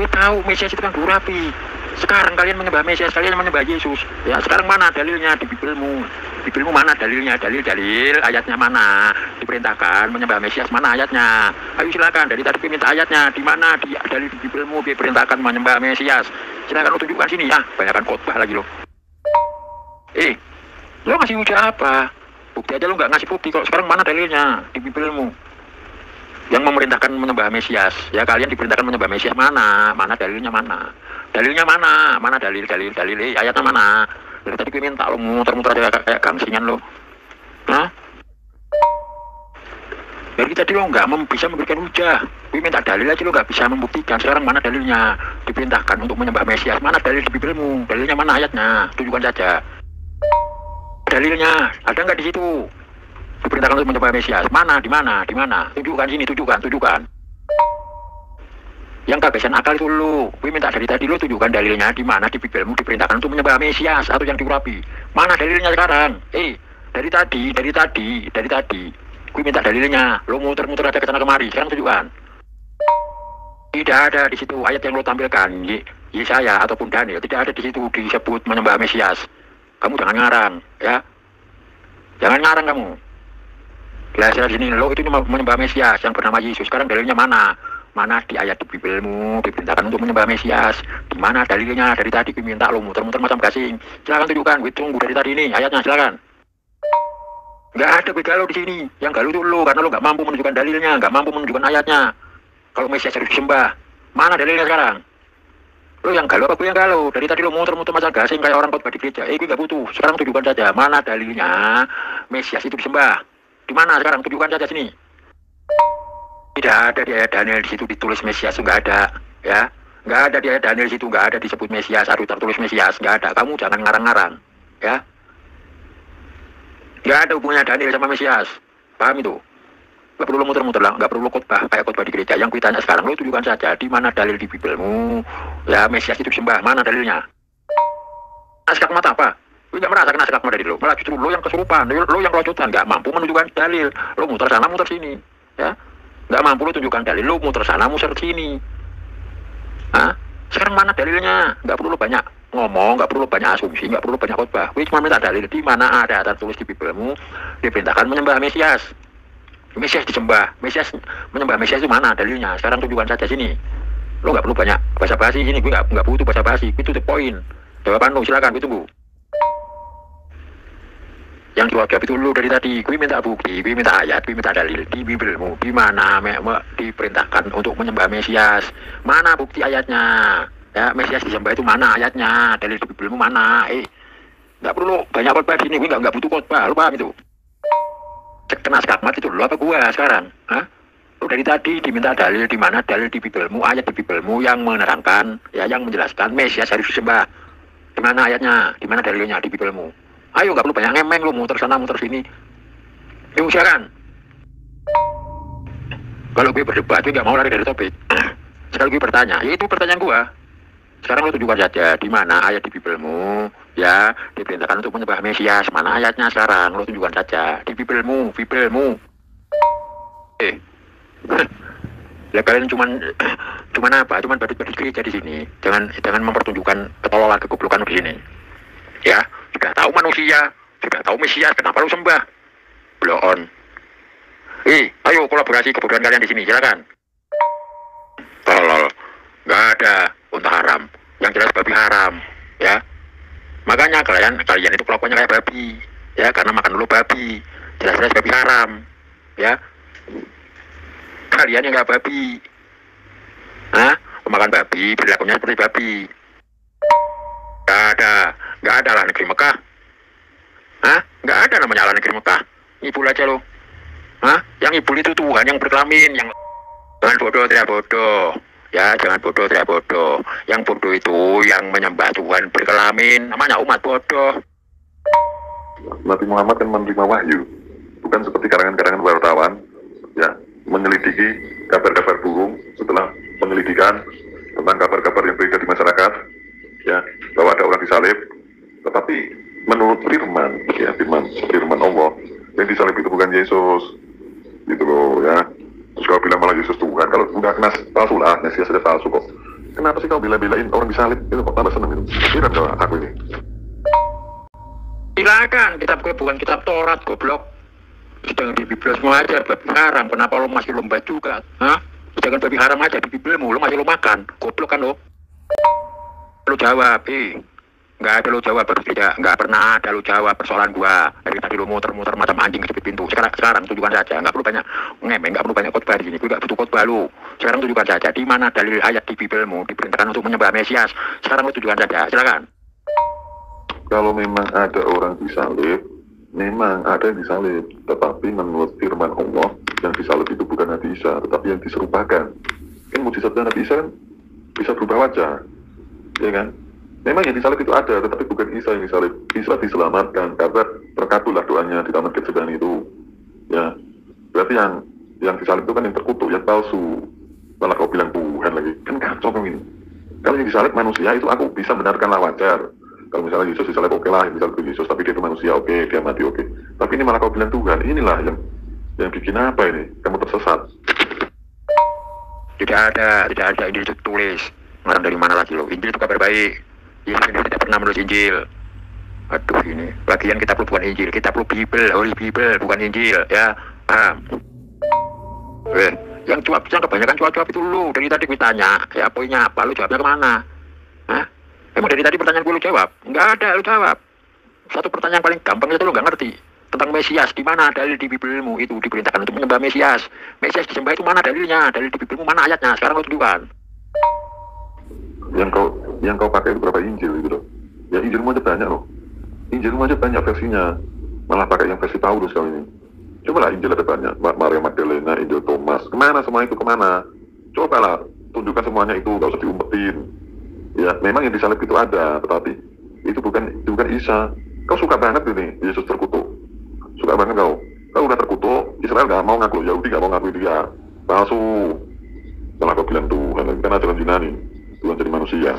Gue tahu Mesias itu yang diurapi. Sekarang kalian menyembah Mesias, kalian menyembah Yesus. Ya, sekarang mana dalilnya di Bibelmu? Bibelmu mana dalilnya? Dalil ayatnya mana? Diperintahkan menyembah Mesias, mana ayatnya? Ayo silakan. Dari tadi minta ayatnya. Di mana di dalil di Bibelmu diperintahkan menyembah Mesias? Silakan lo tunjukkan sini ya. Banyakan khotbah lagi lo. Lo ngasih hujah apa? Bukti aja lo nggak ngasih bukti. Kalau sekarang mana dalilnya di Bibelmu yang memerintahkan menyembah Mesias? Ya, kalian diperintahkan menyembah Mesias, mana? Mana dalilnya mana? Dalilnya mana? Mana dalil ayatnya mana? Dari tadi gue minta lo muter-muter aja kayak gangsingan lo. Dari tadi lo nggak bisa memberikan hujah. Gue minta dalil aja lo nggak bisa membuktikan. Sekarang mana dalilnya diperintahkan untuk menyembah Mesias? Mana dalil di Bibelmu? Dalilnya mana ayatnya? Tunjukkan saja. Dalilnya ada nggak di situ? Diperintahkan untuk menyembah Mesias. Mana? Di mana? Tunjukkan sini, tunjukkan. Yang kehabisan akal itu lo. Gue minta dari tadi lo tunjukkan dalilnya di mana di Bibelmu diperintahkan untuk menyembah Mesias atau yang diurapi. Mana dalilnya sekarang? Dari tadi. Gue minta dalilnya. Lo muter-muter aja ke sana kemari. Sekarang tunjukkan. Tidak ada di situ ayat yang lo tampilkan, Yesaya ataupun Daniel. Tidak ada di situ disebut menyembah Mesias. Kamu jangan ngarang, ya. Jangan ngarang kamu. Jelas sini lo itu menyembah Mesias yang bernama Yesus. Sekarang dalilnya mana? Mana di ayat di Bibelmu diperintahkan untuk menyembah Mesias? Di mana dalilnya? Dari tadi gue minta lo muter-muter macam gasing. Silakan tunjukkan, gue tunggu dari tadi ini ayatnya, silakan. Nggak ada gue galau di sini. Yang galau itu lo, karena lo nggak mampu menunjukkan dalilnya, nggak mampu menunjukkan ayatnya. Kalau Mesias harus disembah, mana dalilnya sekarang? Lo yang galau apa gue yang galau? Dari tadi lo muter-muter macam gasing kayak orang khotbah di gereja. Gue nggak butuh. Sekarang tunjukkan saja mana dalilnya Mesias itu disembah. Di mana sekarang? Tunjukkan saja sini. Tidak ada di ayat Daniel di situ ditulis Mesias, nggak ada, ya. Nggak ada di ayat Daniel di situ, nggak ada disebut Mesias, harus tertulis Mesias, nggak ada. Kamu jangan ngarang-ngarang, ya. Nggak ada hubungannya Daniel sama Mesias, paham itu? Nggak perlu muter-muter lah, nggak perlu khotbah kayak khotbah di gereja. Yang ditanya sekarang, lo tunjukkan saja di mana dalil di Bibelmu, ya Mesias itu disembah, mana dalilnya? Naskah mata apa? Lo nggak merasakan naskah mata dari lo, malah justru lo yang kesurupan, lo yang kerocotan, nggak mampu menunjukkan dalil. Lo muter sana, muter sini, ya. Nggak mampu lo tunjukkan dalil, lo muter sana, muter sini. Hah? Sekarang mana dalilnya? Nggak perlu lo banyak ngomong, nggak perlu banyak asumsi, nggak perlu banyak khotbah. Gue cuma minta dalil di mana ada tertulis di Bibelmu diperintahkan menyembah Mesias. Mesias disembah, Mesias menyembah Mesias itu mana dalilnya? Sekarang tunjukkan saja sini. Lo nggak perlu banyak basa-basi sini, gue nggak butuh basa-basi. Itu the point. Jawaban lo silakan, gue tunggu. Yang jawab itu lo dari tadi. Gue minta bukti, gue minta ayat, gue minta dalil di Bibelmu. Di mana diperintahkan untuk menyembah Mesias? Mana bukti ayatnya? Ya, Mesias disembah itu mana ayatnya? Dalil di Bibelmu mana? Nggak perlu banyak khotbah di sini. Gue nggak butuh khotbah. Lo paham itu? Cek naskah mat itu lo apa gua sekarang? Hah? Lo dari tadi diminta dalil di mana dalil di Bibelmu, ayat di Bibelmu yang menerangkan, ya, yang menjelaskan Mesias harus disembah. Di mana ayatnya? Di mana dalilnya di Bibelmu? Ayo, nggak perlu banyak ngemeng lo, muter sana muter sini. Yuk silakan. Kalau gue berdebat, gue nggak mau lari dari topik. Sekali gue bertanya, ya itu pertanyaan gua. Sekarang lo tunjukkan saja di mana ayat di Bibelmu, ya, diperintahkan untuk menyembah Mesias. Mana ayatnya sekarang? Lo tunjukkan saja di Bibelmu. Ya kalian cuman apa? Cuman badut-badut gereja di sini. Jangan mempertunjukkan ketololan kegoblokan di sini. Ya, sudah tahu manusia, sudah tahu Mesias, kenapa lo sembah? Blow on. Ayo kolaborasi kebodohan kalian di sini, silakan. Tolol, nggak ada unta haram, yang jelas babi haram, ya. Makanya kalian itu kelakuannya kayak babi, ya, karena makan dulu babi, jelas-jelas babi haram, ya. Kalian yang nggak babi, pemakan babi, perilakunya seperti babi. Nggak ada lah negeri Mekah, nggak ada namanya Allah negeri Mekah. Ibul aja lo, yang ibul itu Tuhan yang berkelamin, yang jangan bodoh tidak bodoh. Ya, jangan bodoh, tidak bodoh. Yang bodoh itu yang menyembah Tuhan berkelamin, namanya umat bodoh. Nabi Muhammad kan menerima wahyu, bukan seperti karangan-karangan wartawan, ya, menyelidiki kabar-kabar burung setelah penyelidikan tentang kabar-kabar yang beredar di masyarakat, ya, bahwa ada orang disalib. Tetapi menurut firman, ya, firman Allah, yang disalib itu bukan Yesus, gitu loh, ya. Terus kau bilang malah Yesus Tuhan, kalau udah kena palsu lah, Mesias sudah palsu kok. Kenapa sih kau bela-belain orang disalib? Itu kok tambah seneng itu. Kira kau aku ini. Silakan, kitab gue bukan kitab Taurat, goblok. Sedang di Bibel semua aja, babi haram. Kenapa lo masih lomba juga? Sedangkan babi haram aja di Bibelmu, lo masih lo makan. Goblok kan lo? Lo jawab, nggak ada lo jawab, baru tidak, nggak pernah ada lo jawab persoalan gua. Dari tadi lo muter-muter macam anjing ke pintu. Sekarang tunjukkan saja, nggak perlu banyak ngemeng, nggak perlu banyak khotbah di sini. Gue nggak butuh khotbah lo. Sekarang tunjukkan saja di mana dalil ayat di Bibelmu diperintahkan untuk menyembah Mesias. Sekarang lo tunjukkan saja, silakan. Kalau memang ada orang disalib, memang ada yang disalib. Tetapi menurut firman Allah, yang disalib itu bukan Nabi Isa, tetapi yang diserupakan. Kan mujizatnya Nabi Isa kan bisa berubah wajah, ya kan? Memang yang disalib itu ada, tetapi bukan Isa yang disalib. Isa diselamatkan karena terkabullah doanya di Taman Getsemani itu. Ya, berarti yang disalib itu kan yang terkutuk, yang palsu. Malah kau bilang Tuhan lagi, kan kacau ini. Kalau yang disalib manusia itu aku bisa benarkanlah wajar. Kalau misalnya Yesus disalib, oke lah, disalib Yesus, tapi dia itu manusia, oke, dia mati, oke. Tapi ini malah kau bilang Tuhan, inilah yang bikin apa ini? Kamu tersesat. Tidak ada Injil itu tulis. Ngarang dari mana lagi lo? Injil itu kabar baik. Yesus sendiri tidak pernah menulis Injil. Aduh ini, bagian kitab lu bukan Injil, kitab lu Bible, Holy Bible, bukan Injil, ya, paham? Yang kebanyakan cuap-cuap itu lu. Dari tadi gue tanya, ya poinnya apa, lu jawabnya kemana? Emang dari tadi pertanyaan gue lu jawab? Nggak ada lu jawab. Satu pertanyaan paling gampang itu lu nggak ngerti. tentang Mesias. Di mana dalil di Bibelmu itu diperintahkan untuk menyembah Mesias? Mesias disembah itu mana dalilnya? Dalil di Bibelmu mana ayatnya? Sekarang kau tunjukkan. Yang kau pakai itu berapa Injil gitu loh. Ya Injilmu aja banyak loh. Injilmu aja banyak versinya. Malah pakai yang versi Paulus kali ini. Cobalah Injil ada banyak. Maria Magdalena, Injil Thomas. Kemana semua itu kemana? Cobalah tunjukkan semuanya itu, gak usah diumpetin. Ya memang yang disalib itu ada, tetapi itu bukan Isa. Kau suka banget ini Yesus terkutuk. Suka banget kau. Kau udah terkutuk, Israel gak mau ngaku, Yahudi gak mau ngaku dia. Palsu. Setelah kau bilang Tuhan, kan ajaran Yunani. Tuhan jadi manusia.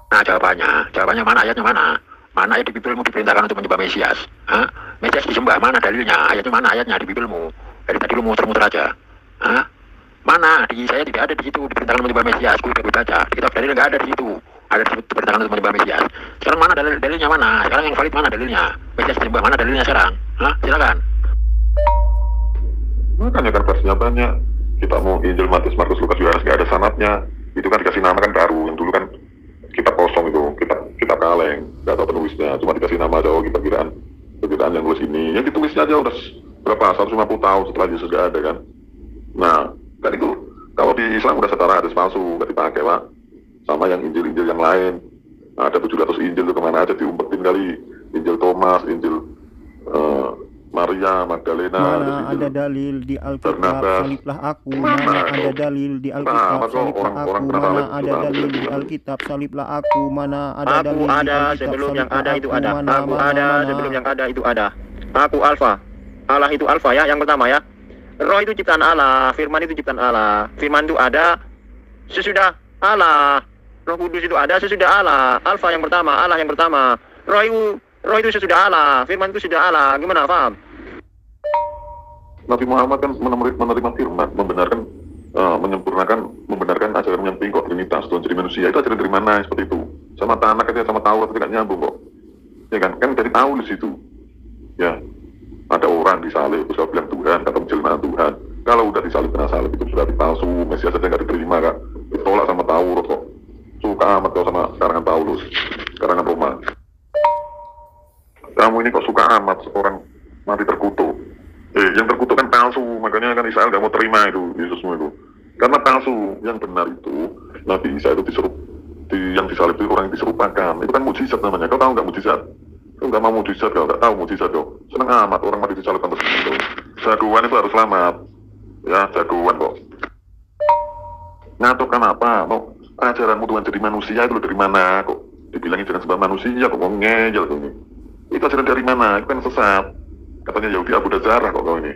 Nah jawabannya mana, ayatnya mana? Mana ayat di Bibelmu diperintahkan untuk menyembah Mesias? Hah? Mesias disembah, mana dalilnya? Ayatnya mana ayatnya di Bibelmu? Dari tadi lu muter-muter aja. Hah? Mana? Di saya tidak ada di situ diperintahkan menyembah Mesias. Gue udah baca. Di kitab dalil nggak ada di situ. Ada diperintahkan untuk menyembah Mesias. Sekarang mana dalilnya mana? Sekarang yang valid mana dalilnya? Mesias disembah, mana dalilnya sekarang? Hah? Silakan. Makanya kan versinya banyak. Kita mau Injil Matius, Markus, Lukas, Yohanes nggak ada sanadnya. Itu kan dikasih nama kan baru. Yang dulu kan kitab kosong itu, kitab kaleng, nggak tahu penulisnya. Cuma dikasih nama aja, oh kita kiraan yang nulis ini. Yang ditulisnya aja udah berapa? 150 tahun setelah Yesus nggak ada kan. Nah, kan itu kalau di Islam udah setara hadis palsu, nggak dipakai Pak. Sama yang Injil-Injil yang lain. Nah, ada 700 Injil itu kemana aja diumpetin kali. Injil Thomas, Injil Maria Magdalena. Mana ada dalil di Alkitab, saliblah aku. Mana ada dalil di Alkitab, saliblah aku. Mana ada dalil di Alkitab, saliblah aku. Mana ada dalil di Alkitab, sebelum yang ada itu saliblah ada. aku. Aku ada sebelum yang ada itu ada. Aku Alfa. Allah itu Alfa ya, yang pertama ya. Roh itu ciptaan Allah, firman itu ciptaan Allah. Firman itu ada sesudah Allah. Roh Kudus itu ada sesudah Allah. Alfa yang pertama, Allah yang pertama. Roh itu sesudah Allah, firman itu sudah Allah. Gimana, paham? Nabi Muhammad kan menerima firman, membenarkan ajaran menyamping kok Trinitas, Tuhan jadi manusia. Itu ajaran dari mana seperti itu? Sama tanah katanya sama Taurat tidak nyambung kok. Ya kan dari Paulus itu. Ya, ada orang disalib, terus kau bilang Tuhan, kata menjelmaan Tuhan. Kalau udah disalib kena salib itu berarti palsu, Mesias saja nggak diterima kak. Ditolak sama Taurat kok. Suka amat kau sama karangan Paulus, karangan Roma. Kamu ini kok suka amat orang mati terkutuk. Yang terkutuk kan palsu, makanya kan Israel nggak mau terima itu Yesusmu itu. Karena palsu, yang benar itu Nabi Isa itu yang disalib itu orang yang diserupakan. Itu kan mujizat namanya. Kau tahu nggak mujizat? Kau nggak mau mujizat, kau nggak tahu mujizat kau. Seneng amat orang mati disalibkan terus itu. Jagoan itu harus selamat. Ya jagoan kok. Ngatukkan apa? Mau ajaranmu Tuhan jadi manusia itu dari mana kok? Dibilangin jangan sembah manusia kok mau ngejel kau ini. Itu ajaran dari mana? Itu kan sesat. Katanya Yahudi Abu Dazarah kok kau ini.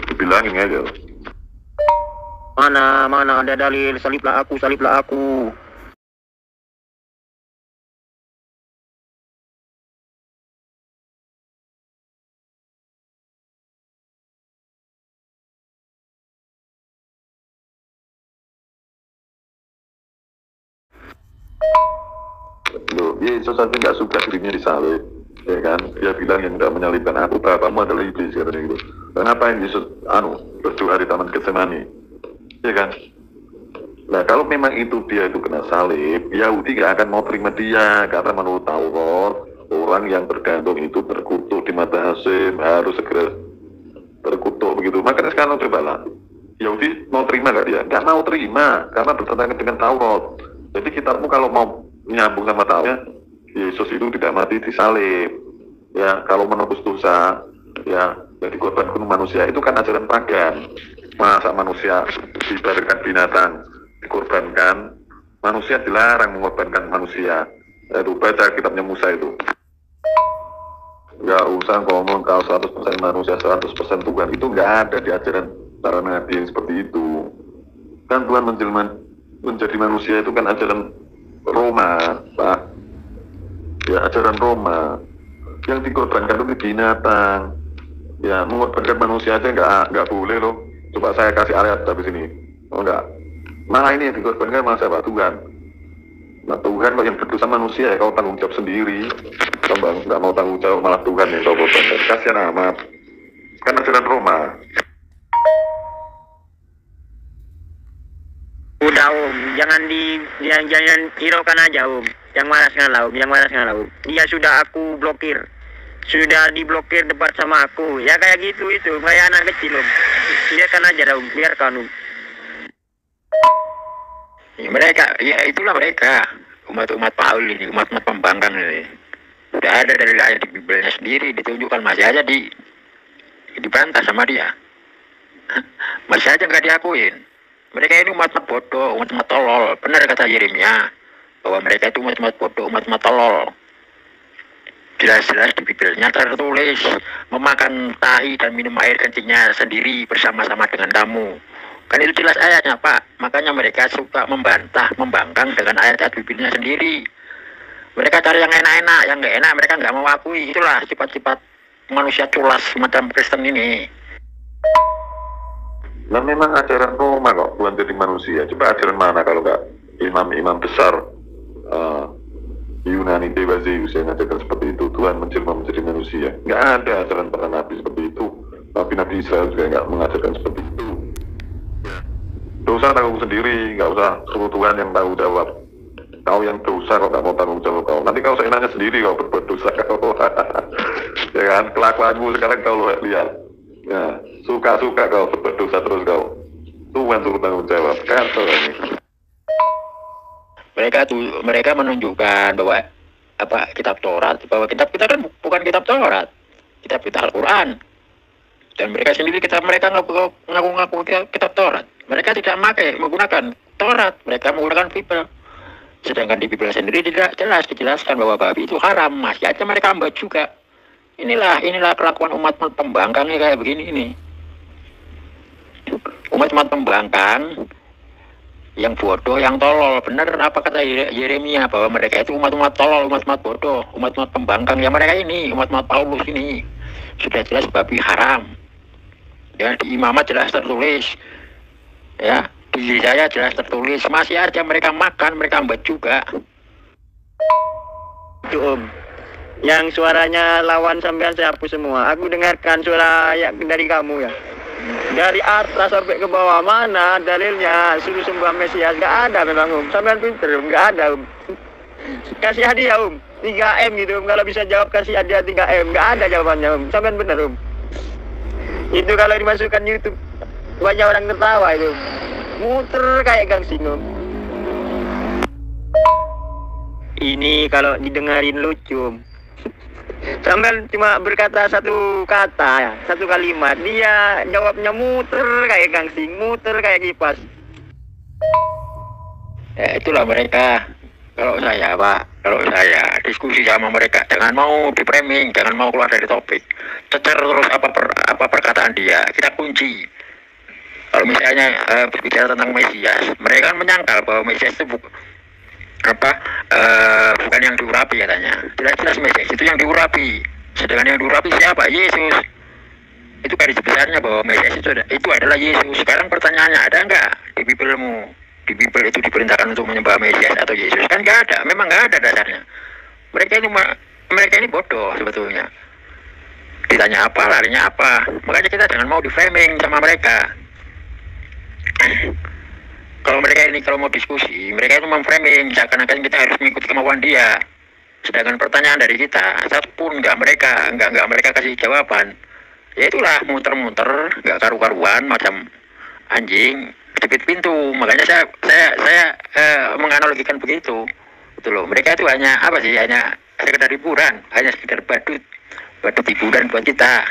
Dibilangin aja. Mana ada dalil saliblah aku, saliblah aku. Loh, Yesus saja nggak suka dirinya disalib. Ya kan, dia bilang yang tidak menyalibkan aku, bapakmu adalah iblis, katanya gitu. Dan ngapain Yesus berdoa di Taman Getsemani, ya kan? Nah kalau memang itu dia itu kena salib, Yahudi gak akan mau terima dia, karena menurut Taurat orang yang bergantung itu terkutuk di mata Hasim, harus segera terkutuk begitu. Makanya sekarang cobalah, Yahudi mau terima gak dia? Gak mau terima, karena bertentangan dengan Taurat. Jadi kitabmu kalau mau nyambung sama Taurat, Yesus itu tidak mati disalib. Ya, kalau menebus dosa, ya, jadi dikorbankan manusia itu kan ajaran pagan. Masa manusia dibarirkan binatang, dikorbankan, manusia dilarang mengorbankan manusia. Itu baca kitabnya Musa itu. Nggak usah ngomong kalau 100% manusia, 100% Tuhan. Itu nggak ada di ajaran para nabi yang seperti itu. Kan Tuhan menjadi manusia itu kan ajaran Roma, Pak. Ya ajaran Roma yang dikorbankan itu binatang. Ya mengorbankan manusia aja nggak boleh loh. Coba saya kasih ayat habis ini. Oh enggak. Malah ini yang dikorbankan malah siapa? Tuhan. Nah Tuhan kok yang berdosa manusia ya kau tanggung jawab sendiri. Kau nggak mau tanggung jawab malah Tuhan yang kau korbankan. Kasihan amat. Kan ajaran Roma. Udah jangan hiraukan aja Yang malas ngalau. Dia sudah aku blokir. sudah diblokir debat sama aku. Ya kayak gitu itu, kayak anak kecil Om. Biarkan aja dah Om, biarkan Om. Ya, mereka, ya itulah mereka. Umat-umat Paul ini, umat-umat pembangkang ini. Sudah ada dari ayat di Bibelnya sendiri, ditunjukkan, masih aja dibantah sama dia. Masih aja nggak diakuin. Mereka ini umat-umat bodoh, umat-umat tolol. Benar kata Yeremia, bahwa mereka itu umat-umat bodoh, umat-umat tolol. Jelas-jelas di Bibelnya tertulis, memakan tahi dan minum air kencingnya sendiri bersama-sama dengan kamu. Kan itu jelas ayatnya Pak. Makanya mereka suka membantah, membangkang dengan ayat-ayat Bibelnya sendiri. Mereka cari yang enak-enak, yang nggak enak mereka nggak mau akui. Itulah sifat-sifat manusia culas semacam Kristen ini. Nah memang ajaran Roma kok, bukan jadi manusia. Coba ajaran mana kalau nggak imam-imam besar Yunani Dewa Zeus yang ngajarkan seperti itu, Tuhan menjelma menjadi manusia. Nggak ada ajaran para nabi seperti itu. Tapi Nabi Israel juga nggak mengajarkan seperti itu. Dosa tanggung sendiri, nggak usah suruh Tuhan yang tahu jawab. Kau yang dosa kok nggak mau tanggung jawab kau. Nanti kau seenaknya sendiri kau berbuat dosa kau. Ya kan, kelakuanmu sekarang kau lihat. Ya, suka-suka kau berbuat dosa terus kau. Tuhan suruh tanggung jawab. Kacau ini. Mereka menunjukkan bahwa kitab Taurat, bahwa kitab kita kan bukan kitab Taurat, kitab kita Al-Quran. Dan mereka sendiri mereka ngaku kitab Taurat. Mereka tidak menggunakan Taurat, mereka menggunakan Bible. Sedangkan di Bible sendiri tidak jelas dijelaskan bahwa babi itu haram, masih aja mereka ambil juga. Inilah kelakuan umat pembangkang kayak begini ini. Umat pembangkang yang bodoh, yang tolol. Benar apa kata Yeremia, bahwa mereka itu umat-umat tolol, umat-umat bodoh, umat-umat pembangkang. Ya mereka ini, umat-umat Paulus ini sudah jelas babi haram. Ya di Imamat jelas tertulis. Ya di saya jelas tertulis. Masih aja mereka makan, mereka ambil juga. Itu Om, yang suaranya lawan sampean saya hapus semua. Aku dengarkan suara dari kamu ya. Dari atas sampai ke bawah, mana dalilnya suruh sembah Mesias? Gak ada memang Om. Sampean pinter Om, gak ada Om. Kasih hadiah Om, 3M gitu Om. Kalau bisa jawab kasih hadiah 3M. Gak ada jawabannya Om. Sampean bener Om. Itu kalau dimasukkan YouTube banyak orang tertawa itu. Muter kayak gangsing Om. Ini kalau didengarin lucu Om. Sambil cuma berkata satu kata ya, satu kalimat, dia jawabnya muter kayak gangsing, muter kayak kipas. Ya itulah mereka. Kalau saya diskusi sama mereka, jangan mau di framing, jangan mau keluar dari topik. Cecer terus apa perkataan dia, kita kunci. Kalau misalnya berbicara tentang Mesias, mereka kan menyangkal bahwa Mesias itu bukan yang diurapi katanya. Jelas-jelas Mesias itu yang diurapi. Sedangkan yang diurapi siapa? Yesus. Itu garis besarnya bahwa Mesias itu adalah Yesus. Sekarang pertanyaannya, ada nggak di Bibelmu? Di Bibel itu diperintahkan untuk menyembah Mesias atau Yesus? Kan nggak ada, memang nggak ada dasarnya. Mereka ini bodoh sebetulnya. Ditanya apa, larinya apa. Makanya kita jangan mau di framing sama mereka. Kalau mau diskusi, mereka itu memframing seakan-akan kita harus mengikuti kemauan dia. Sedangkan pertanyaan dari kita, satu pun nggak mereka kasih jawaban. Ya itulah muter-muter, nggak karu-karuan macam anjing jepit pintu. Makanya saya menganalogikan begitu. Itu loh, mereka itu hanya sekedar hiburan, hanya sekedar badut hiburan buat kita.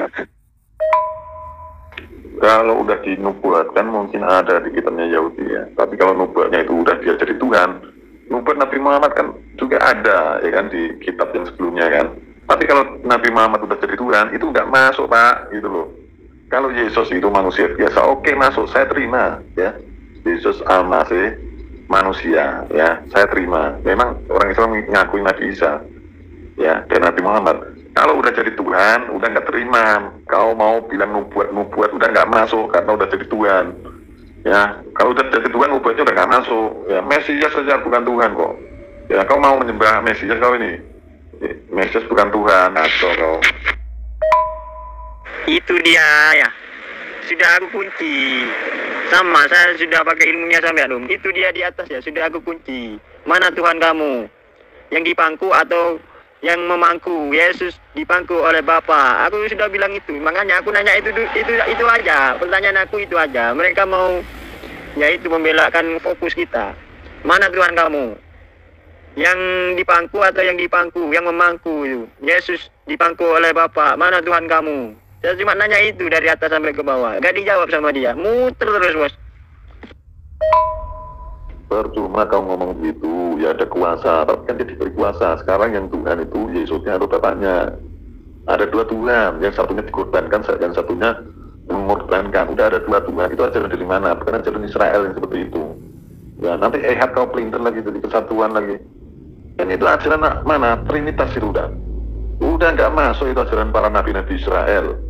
Kalau udah dinubuatkan mungkin ada di kitabnya Yahudi ya. Tapi kalau nubuatnya itu udah dia jadi Tuhan, nubuat Nabi Muhammad kan juga ada ya kan di kitab yang sebelumnya kan. Tapi kalau Nabi Muhammad udah jadi Tuhan itu nggak masuk Pak, gitu loh. Kalau Yesus itu manusia biasa, oke masuk, saya terima ya. Yesus Al-Masih manusia ya, saya terima. Memang orang Islam ngakui Nabi Isa ya dan Nabi Muhammad. Kalau udah jadi Tuhan, udah nggak terima. Kau mau bilang nubuat udah nggak masuk karena udah jadi Tuhan. Ya, kalau udah jadi Tuhan, nubuatnya udah nggak masuk. Ya, Mesias saja bukan Tuhan kok. Ya, kau mau menyembah Mesias kau ini? Mesias bukan Tuhan, atau kau. Itu dia ya. Sudah aku kunci. Sama, saya sudah pakai ilmunya sampean Om. Itu dia di atas ya, sudah aku kunci. Mana Tuhan kamu? Yang di pangku atau yang memangku, Yesus dipangku oleh Bapa. Aku sudah bilang itu, makanya aku nanya itu aja. Pertanyaan aku itu aja. Mereka mau yaitu membelakkan fokus kita. Mana Tuhan kamu? Yang dipangku atau yang dipangku, yang memangku itu? Yesus dipangku oleh Bapa. Mana Tuhan kamu? Saya cuma nanya itu dari atas sampai ke bawah. Gak dijawab sama dia. Muter terus, bos. Percuma kau ngomong begitu, ya ada kuasa, tapi kan dia diberi kuasa. Sekarang yang Tuhan itu Yesusnya atau Bapaknya. Ada dua Tuhan, yang satunya dikorbankan, yang satunya mengorbankan. Udah ada dua Tuhan, itu ajaran dari mana? Bukan ajaran Israel yang seperti itu. Ya nanti kau pelintir lagi jadi kesatuan lagi. Dan itu ajaran mana? Trinitas itu udah nggak masuk itu ajaran para nabi-nabi Israel.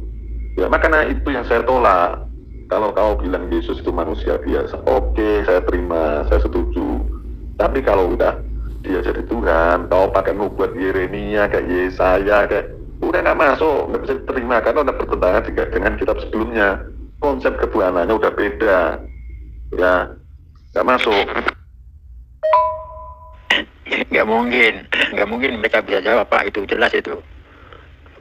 Ya makanya itu yang saya tolak. Kalau kau bilang Yesus itu manusia biasa, oke, saya terima, saya setuju. Tapi kalau udah dia jadi Tuhan, kau pakai nubuat Yeremia kayak Yesaya kayak, udah nggak masuk, nggak bisa diterima karena udah bertentangan juga dengan kitab sebelumnya. Konsep ketuhanannya udah beda, ya nggak masuk. Nggak mungkin mereka bisa jawab, Pak, itu jelas itu.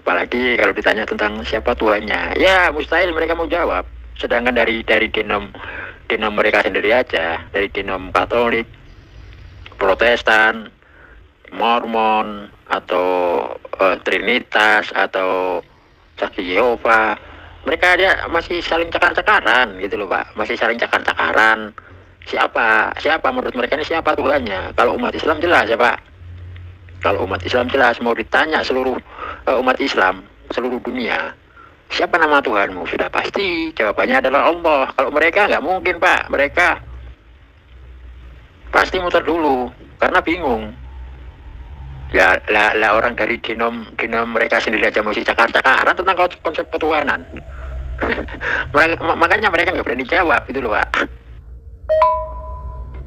Apalagi kalau ditanya tentang siapa Tuhannya, ya mustahil mereka mau jawab. Sedangkan dari denom mereka sendiri aja, dari denom Katolik, Protestan, Mormon, atau Trinitas, atau Saksi Yehova, mereka dia masih saling cakar-cakaran gitu loh, Pak. Masih saling cakar-cakaran. Siapa menurut mereka ini siapa Tuhannya? Kalau umat Islam jelas ya, Pak. Kalau umat Islam jelas, mau ditanya seluruh umat Islam, seluruh dunia, siapa nama Tuhanmu? Sudah pasti jawabannya adalah Allah. Kalau mereka nggak mungkin, Pak. Mereka pasti muter dulu karena bingung. Ya lah orang dari genom mereka sendiri aja masih cakar-cakaran tentang konsep ketuhanan. Makanya mereka nggak berani jawab gitu loh, Pak.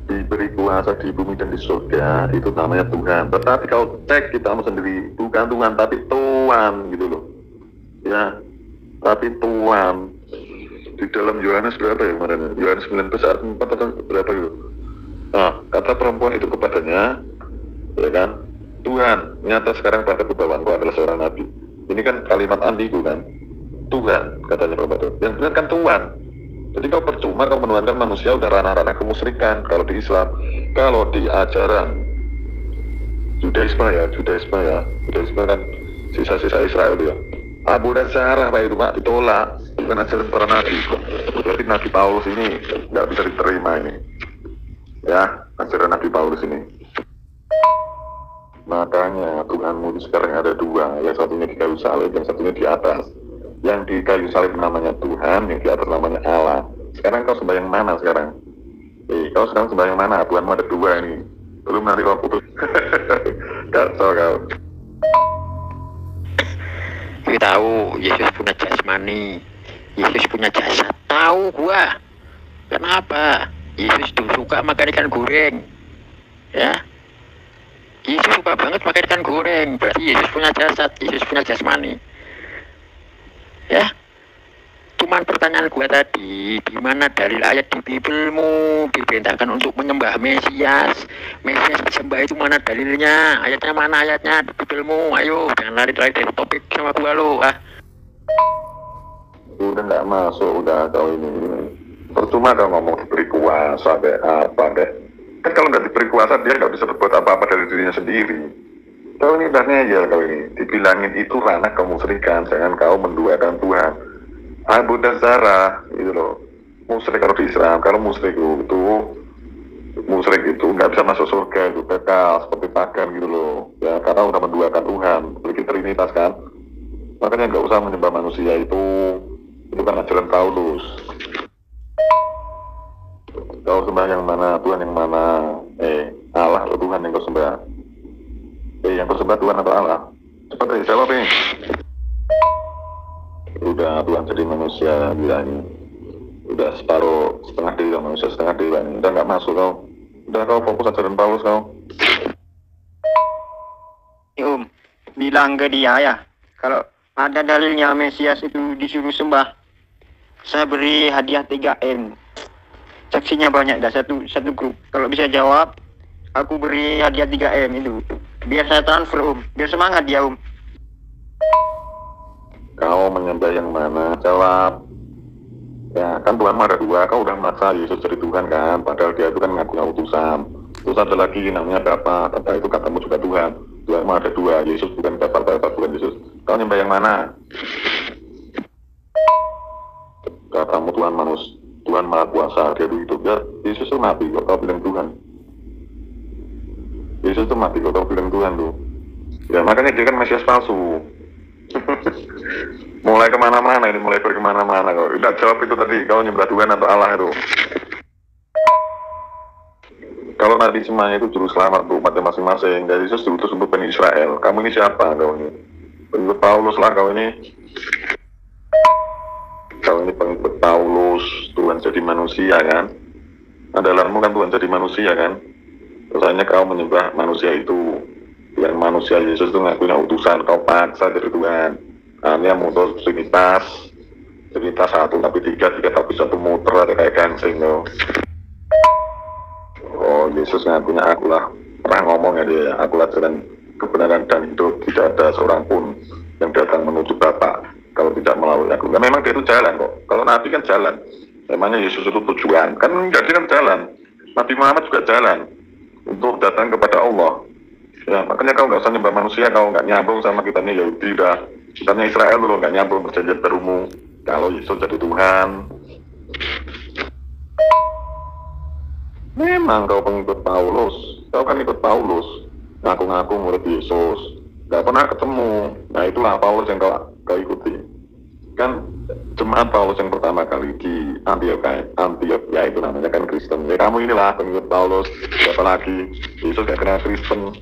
Diberi kuasa di bumi dan di surga, itu namanya Tuhan. Tetapi kau cek kita sendiri, bukan Tuhan tapi Tuhan gitu loh. Ya, tapi Tuhan. Di dalam Yohanes berapa ya kemarin? Yohanes 19 ayat 4 atau berapa gitu? Nah, kata perempuan itu kepadanya, ya kan, Tuhan, nyata sekarang pada kebawaanku adalah seorang nabi. Ini kan kalimat ambigu kan, Tuhan, katanya perempuan itu. Yang benar kan Tuhan. Jadi kau percuma kau menuhankan manusia, udah ranah-ranah kemusyrikan. Kalau di Islam, kalau di ajaran Judaisme kan sisa-sisa Israel dia. Abu dan Sarah Pak itu, Pak, ditolak. Bukan ajaran para nabi. Berarti Nabi Paulus ini nggak bisa diterima ini. Ya, ajaran Nabi Paulus ini. Makanya Tuhanmu itu sekarang ada dua, yang satunya di kayu salib, yang satunya di atas. Yang di kayu salib namanya Tuhan, yang di atas namanya Allah. Sekarang kau sembahyang mana sekarang? Kau sekarang sembahyang mana? Tuhanmu ada dua ini. Belum nanti kau putus. Kacau kau. Kita tahu Yesus punya jasmani, Yesus punya jasad. Tahu gua. Kenapa? Yesus tuh suka makan ikan goreng. Ya. Yesus suka banget makan ikan goreng. Berarti Yesus punya jasad, Yesus punya jasmani. Ya, cuman pertanyaan gua tadi, di mana dalil ayat di Bibelmu diperintahkan untuk menyembah Mesias disembah itu mana dalilnya? Ayatnya mana ayatnya di Bibelmu? Ayo, jangan lari-lari dari topik sama gua lo. Udah nggak masuk, udah kau ini. Percuma kau ngomong diberi kuasa deh, apa deh. Kan kalau nggak diberi kuasa dia nggak bisa berbuat apa-apa dari dirinya sendiri. Kau ini udah ngeyel kau ini. Dibilangin itu ranah kemusyrikan, jangan kau menduakan Tuhan. Abu dan Sarah, gitu loh. Musyrik kalau di Islam, kalau musyrik itu nggak bisa masuk surga, itu kekal seperti pagan gitu loh. Ya karena udah menduakan Tuhan, memiliki Trinitas kan. Makanya nggak usah menyembah manusia itu kan ajaran Paulus. Kau sembah yang mana, Tuhan yang mana? Allah atau Tuhan yang kau sembah? Yang kau sembah Tuhan atau Allah? Cepat jawab nih. Udah Tuhan jadi manusia bilangin. Udah setengah dewa manusia, setengah dewa ini. Udah nggak masuk kau. Udah kau fokus ajaran Paulus kau. Bilang ke dia ya, kalau ada dalilnya Mesias itu disuruh sembah, saya beri hadiah 3M. Saksinya banyak, dah satu grup. Kalau bisa jawab, aku beri hadiah 3M itu. Biar saya transfer biar semangat dia Kau menyembah yang mana? Jawab. Ya kan Tuhan ada dua, kau udah maksa Yesus jadi Tuhan kan, padahal dia itu kan ngakunya utusan. Terus ada lagi namanya Bapa, Bapa itu katamu juga Tuhan. Tuhan mah ada dua, Yesus bukan Bapa, Bapa bukan Yesus. Kau nyembah yang mana? Katamu Tuhan Maha Kuasa, dia itu hidup ya. Yesus itu mati kok kau bilang Tuhan. Yesus itu mati kok kau bilang Tuhan tuh. Ya makanya dia kan Mesias palsu. Mulai kemana-mana ini, mulai berkemana-mana kok. Udah jawab itu tadi, kau nyembah Tuhan atau Allah itu. Kalau nanti semuanya itu juru selamat untuk umatnya masing-masing, jadi Yesus diutus untuk Bani Israel. Kamu ini siapa kau ini? Pengikut Paulus lah kau ini. Kau ini pengikut Paulus, Tuhan jadi manusia kan? Andalanmu kan Tuhan jadi manusia kan? Rasanya kau menyembah manusia itu. Tuhan manusia Yesus itu ngakunya utusan, kau paksa jadi Tuhan. Hanya mutus Trinitas satu tapi tiga tapi satu muter ada kayak kancing loh. Oh Yesus ngakunya akulah, pernah ngomong ya dia, akulah jalan kebenaran dan hidup, tidak ada seorang pun yang datang menuju Bapa kalau tidak melalui aku. Nah, memang dia itu jalan kok, kalau Nabi kan jalan, memangnya Yesus itu tujuan, kan jadi kan jalan. Nabi Muhammad juga jalan untuk datang kepada Allah. Ya makanya kau nggak usah nyembah manusia, kau nggak nyambung sama kita nih Yahudi dah. Kitanya Israel dulu nggak nyambung perjanjian barumu. Kalau Yesus jadi Tuhan, memang kau pengikut Paulus, kau kan ikut Paulus, ngaku-ngaku murid Yesus, nggak pernah ketemu. Nah itulah Paulus yang kau ikuti. Kan jemaat Paulus yang pertama kali di Antioch ya itu namanya kan Kristen. Ya kamu inilah pengikut Paulus, siapa lagi? Yesus gak kenal Kristen.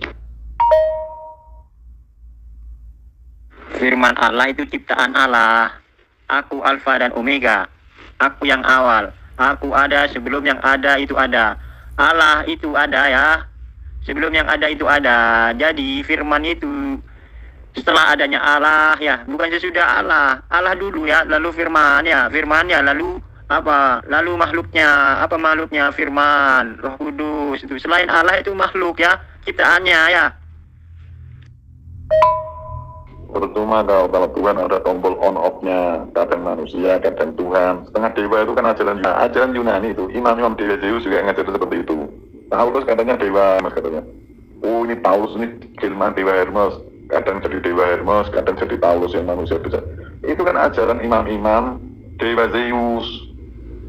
Firman Allah itu ciptaan Allah. Aku Alfa dan Omega. Aku yang awal. Aku ada sebelum yang ada itu ada. Allah itu ada ya. Sebelum yang ada itu ada. Jadi firman itu setelah adanya Allah ya, bukan sesudah Allah. Allah dulu ya, lalu firman ya. Firman ya, lalu apa? Lalu makhluknya. Apa makhluknya? Firman, Roh Kudus itu. Selain Allah itu makhluk ya, ciptaannya ya. Percuma kalau Tuhan ada tombol on off-nya, kadang manusia, kadang Tuhan. Setengah dewa itu kan ajaran Yunani itu. Imam-imam dewa Zeus juga ngajarin seperti itu. Paulus katanya dewa, mas katanya. Oh ini Paulus ini Gilman dewa Hermes. Kadang jadi dewa Hermes, kadang jadi Paulus yang manusia bisa. Itu kan ajaran imam-imam dewa Zeus.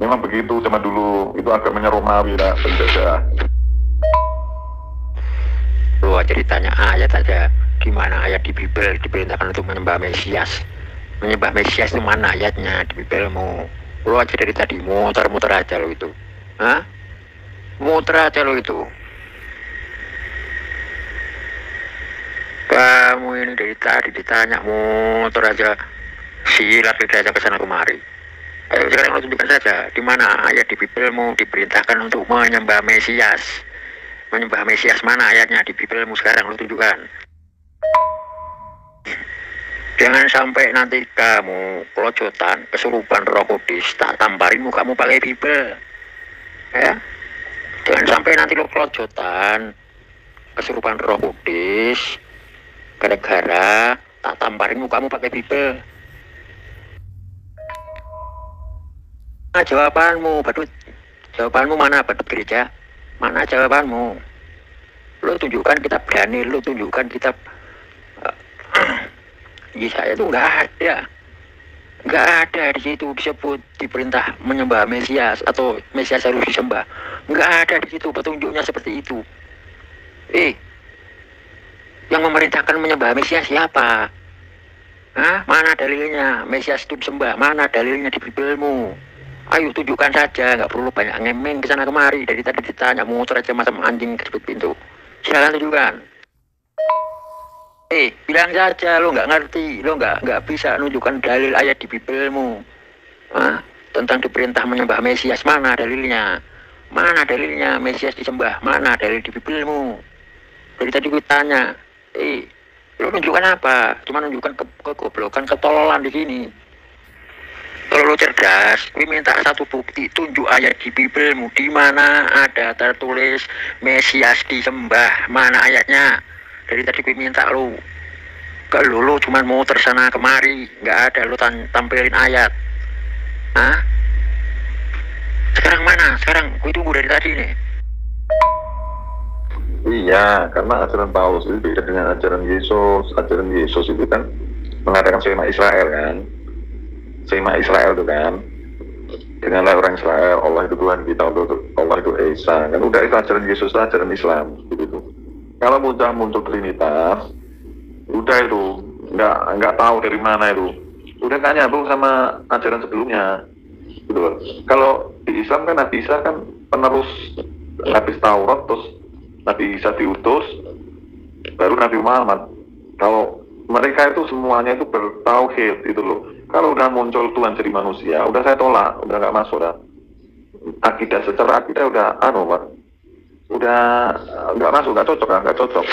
Memang begitu zaman dulu. Itu agamanya Romawi lah, penjajah. Lu aja ditanya ayat aja. Di mana ayat di Bible diperintahkan untuk menyembah Mesias? Menyembah Mesias itu mana ayatnya di Biblemu? Lu aja dari tadi muter-muter aja lo itu. Hah? Muter aja lo itu. Kamu ini dari tadi ditanya muter aja. Silat lidah aja ke sana kemari. Ayo sekarang lo tunjukkan saja di mana ayat di Biblemu diperintahkan untuk menyembah Mesias. Menyembah Mesias mana ayatnya di Biblemu sekarang lo tunjukkan. Jangan sampai nanti kamu kelojotan, kesurupan Roh Kudus, tak tamparin mukamu pakai Bible. Ya. Jangan sampai nanti lo kelojotan, kesurupan Roh Kudus, gara-gara tak tamparin mukamu pakai Bible. Nah, jawabanmu, Badut. Jawabanmu mana, Badut gereja? Mana jawabanmu? Lo tunjukkan kitab Daniel, lo tunjukkan kitab Yesaya itu nggak ada di situ disebut diperintah menyembah Mesias atau Mesias harus disembah. Nggak ada di situ petunjuknya seperti itu. Yang memerintahkan menyembah Mesias siapa? Hah? Mana dalilnya Mesias itu disembah? Mana dalilnya di Biblemu? Ayo tunjukkan saja, nggak perlu banyak ngemeng ke sana kemari. Dari tadi ditanya muter aja macam anjing ke pintu. Silakan tunjukkan. Bilang saja lo nggak ngerti, lo nggak bisa nunjukkan dalil ayat di Biblemu. Tentang diperintah menyembah Mesias, mana dalilnya? Mana dalilnya Mesias disembah? Mana dalil di Biblemu? Dari tadi gue tanya, lo nunjukkan apa? Cuma nunjukkan kegoblokan, ketololan di sini. Kalau lo cerdas, gue minta satu bukti, tunjuk ayat di Biblemu di mana ada tertulis Mesias disembah, mana ayatnya? Dari tadi gue minta lu, gak lu cuman mau tersana kemari, nggak ada lu tampilin ayat. Hah? Sekarang mana? Sekarang gue tunggu dari tadi nih. Iya, karena ajaran Paulus itu beda dengan ajaran Yesus. Ajaran Yesus itu kan mengatakan Shema Israel kan. Shema Israel itu kan. Dengarlah orang Israel, Allah itu Tuhan kita, Allah itu Esa. Kan udah itu ajaran Yesus, itu ajaran Islam gitu. Kalau muncul Trinitas, udah itu nggak tahu dari mana itu. Udah nggak nyambung sama ajaran sebelumnya. Gitu loh. Kalau di Islam kan Nabi Isa kan penerus habis Taurat, terus Nabi Isa diutus, baru Nabi Muhammad. Kalau mereka itu semuanya itu bertauhid itu loh. Kalau udah muncul Tuhan jadi manusia, udah saya tolak, udah nggak masuk dah. Akidah secara akidah udah Pak. Udah nggak masuk, nggak cocok.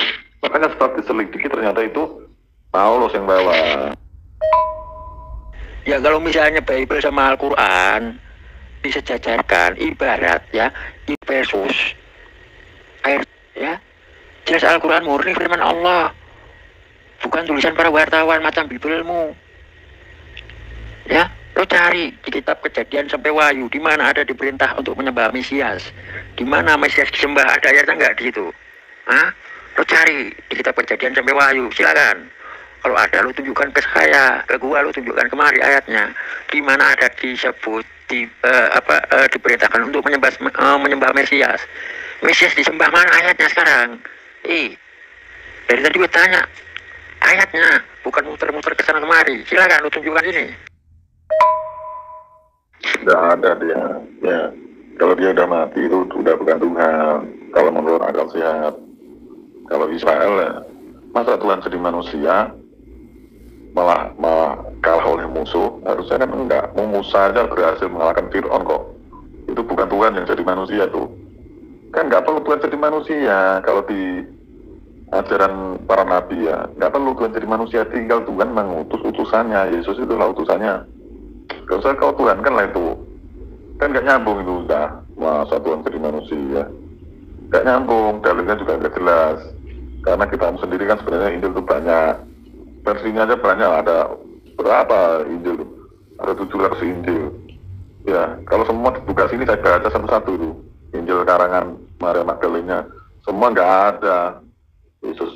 Makanya setelah diselidiki ternyata itu Paulus yang bawa. Ya kalau misalnya Bible sama Al-Quran disejajarkan, ibarat ya Efesus ayat ya, jelas Al-Quran murni firman Allah, bukan tulisan para wartawan macam Bibelmu. Ya, lo cari di kitab Kejadian sampai Wahyu, di mana ada diperintah untuk menyembah Mesias, di mana Mesias disembah, ada ayatnya nggak di situ? Hah? Lo cari di kitab Kejadian sampai Wahyu, silakan. Kalau ada lo tunjukkan ke saya, ke gua lo tunjukkan kemari ayatnya, di mana ada disebut diperintahkan untuk menyembah Mesias. Mesias disembah, mana ayatnya sekarang? Dari tadi gue tanya ayatnya, bukan muter-muter ke sana kemari. Silakan lo tunjukkan ini. Nggak ada dia. Ya, kalau dia udah mati itu udah bukan Tuhan. Kalau menurut akal sehat. Kalau Israel ya, masa Tuhan jadi manusia malah kalah oleh musuh? Harusnya kan enggak. Musa aja berhasil mengalahkan Fir'aun kok. Itu bukan Tuhan yang jadi manusia tuh. Kan nggak perlu Tuhan jadi manusia. Kalau di ajaran para nabi ya, nggak perlu Tuhan jadi manusia. Tinggal Tuhan mengutus utusannya. Yesus itulah utusannya. Gak usah kau Tuhan kan lah itu. Kan nggak nyambung itu udah. Masa Tuhan jadi manusia? Nggak nyambung. Dalilnya juga nggak jelas. Karena kita sendiri kan sebenarnya Injil itu banyak. Versinya aja banyak. Ada berapa Injil? Ada 700 Injil. Ya, kalau semua dibuka sini saya baca satu-satu itu. Injil karangan Maria Magdalena. Semua nggak ada. Yesus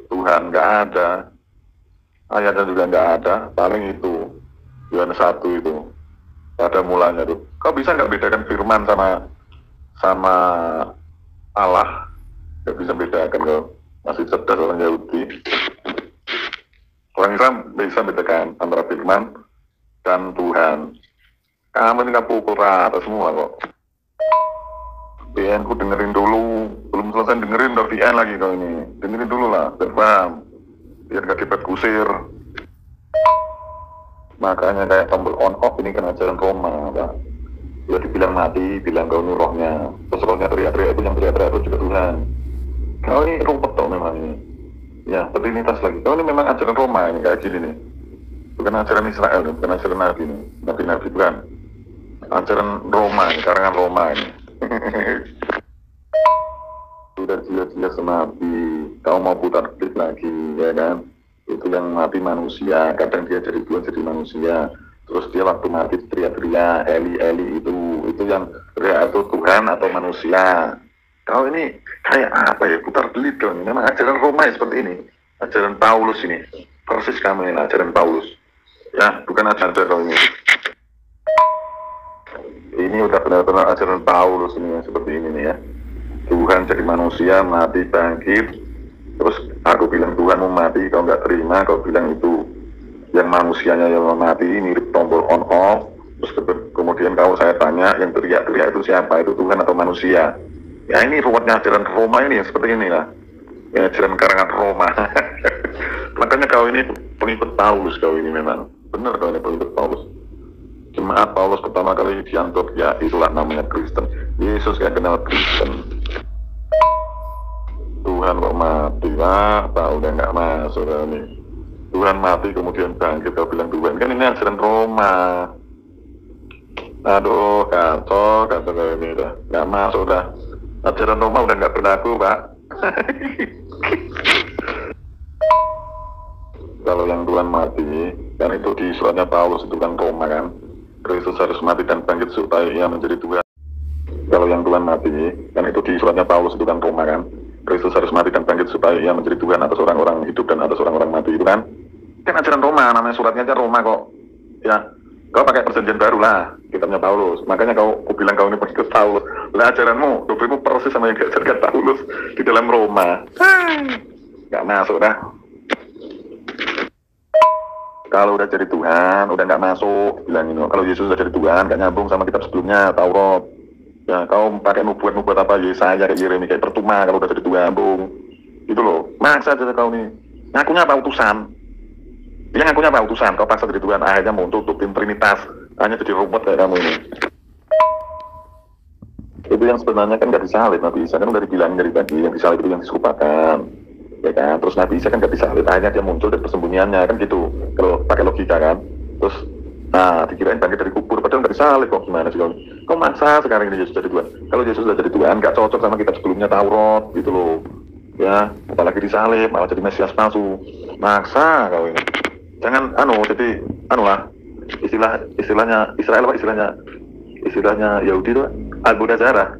Tuhan nggak ada. Ayatnya juga nggak ada. Paling itu Yohanes 1 itu pada mulanya tuh. Kau bisa nggak bedakan firman sama Allah? Nggak bisa bedakan kau. Masih cerdas orang Yahudi. Orang Islam bisa bedakan antara firman dan Tuhan. Kamu ini kan pukul rata semua kok. BN ku dengerin dulu. Belum selesai dengerin udah VN lagi kau ini. Dengerin dulu lah, biar paham. Biar gak dapat kusir. Makanya kayak tombol on off ini kan ajaran Roma, Pak. Ya dibilang mati, bilang kau ini rohnya. Terus rohnya teriak-teriak itu yang teriak-teriak itu juga Tuhan. Kau ini rumput tau memang ini. Ya, Trinitas lagi. Kau ini memang ajaran Roma ini kayak gini nih. Bukan ajaran Israel, bukan ajaran Nabi ini. Nabi-Nabi bukan. Ajaran Roma ini, karangan Roma ini. Sudah jelas-jelas Nabi. Kau mau putar balik lagi, ya kan? Itu yang mati manusia, kadang dia jadi Tuhan jadi manusia, terus dia waktu mati teriak-teriak Eli itu yang teriak itu Tuhan atau manusia. Kau ini kayak apa ya, putar belit dong. Memang ajaran Roma seperti ini, ajaran Paulus ini, persis kamu ini ajaran Paulus ya, bukan ajaran kau ini. Ini udah benar-benar ajaran Paulus ini seperti ini nih ya. Tuhan jadi manusia, mati bangkit. Terus aku bilang Tuhan mau mati, kau nggak terima, kau bilang itu yang manusianya yang mau mati, mirip tombol on off. Terus kemudian saya tanya, yang teriak-teriak itu siapa? Itu Tuhan atau manusia? Ya ini ruwetnya ajaran Roma ini yang seperti ini lah. Ya, ajaran karangan Roma. Makanya kau ini pengikut Paulus, kau ini memang. Benar kau ini pengikut Paulus. Jemaat Paulus pertama kali di Antioquia, itulah namanya Kristen. Yesus kan kenal Kristen. Tuhan kok mati, udah nggak masuk ini. Tuhan mati kemudian bangkit, kau bilang Tuhan. Kan ini ajaran Roma. Aduh, kacau ini udah nggak masuk dah. Ajaran Roma udah nggak berlaku, Pak. Kalau yang Tuhan mati, kan itu di suratnya Paulus itu kan Roma kan, Kristus harus mati dan bangkit supaya ia menjadi Tuhan. Kalau yang Tuhan mati, kan itu di suratnya Paulus itu kan Roma kan, Kristus harus mati dan bangkit supaya ia menjadi Tuhan atas orang-orang hidup dan atas orang-orang mati itu kan ajaran Roma, namanya suratnya aja Roma kok. Ya, kau pakai perjanjian baru lah, kitabnya Paulus. Makanya kau bilang kau ini pengikut Paulus. Lah ajaranmu, dobrimu persis sama yang diajarkan Paulus di dalam Roma. Nggak masuk dah. Kalau udah jadi Tuhan, udah nggak masuk, bilang ini. Kalau Yesus udah jadi Tuhan, nggak nyambung sama kitab sebelumnya, Taurat. Ya, kau pakai nubuat-nubuat apa, Yesaya, kayak Yeremia, kayak percuma kalau udah jadi Tuhan, bung. Itu loh, maksa aja kau nih. Ngakunya apa utusan? Dia ngakunya apa utusan? Kau paksa jadi Tuhan, akhirnya mau tutup tim Trinitas, hanya jadi robot kayak kamu ini. Itu yang sebenarnya kan nggak disalib Nabi Isa, kan udah dibilangin dari tadi, yang disalib itu yang diserupakan, ya kan? Terus Nabi Isa kan nggak disalib, akhirnya dia muncul dari persembunyiannya, kan gitu. Kalau pakai logika kan, terus dikirain bangkit dari kubur, padahal nggak disalib kok, gimana sih kau? Kau maksa sekarang ini Yesus jadi Tuhan. Kalau Yesus sudah jadi Tuhan, nggak cocok sama kitab sebelumnya Taurat, gitu loh. Ya, apalagi disalib, malah jadi Mesias palsu. Maksa kau ini. Jangan jadi lah, istilahnya Israel apa istilahnya Yahudi itu Abu Nazarah.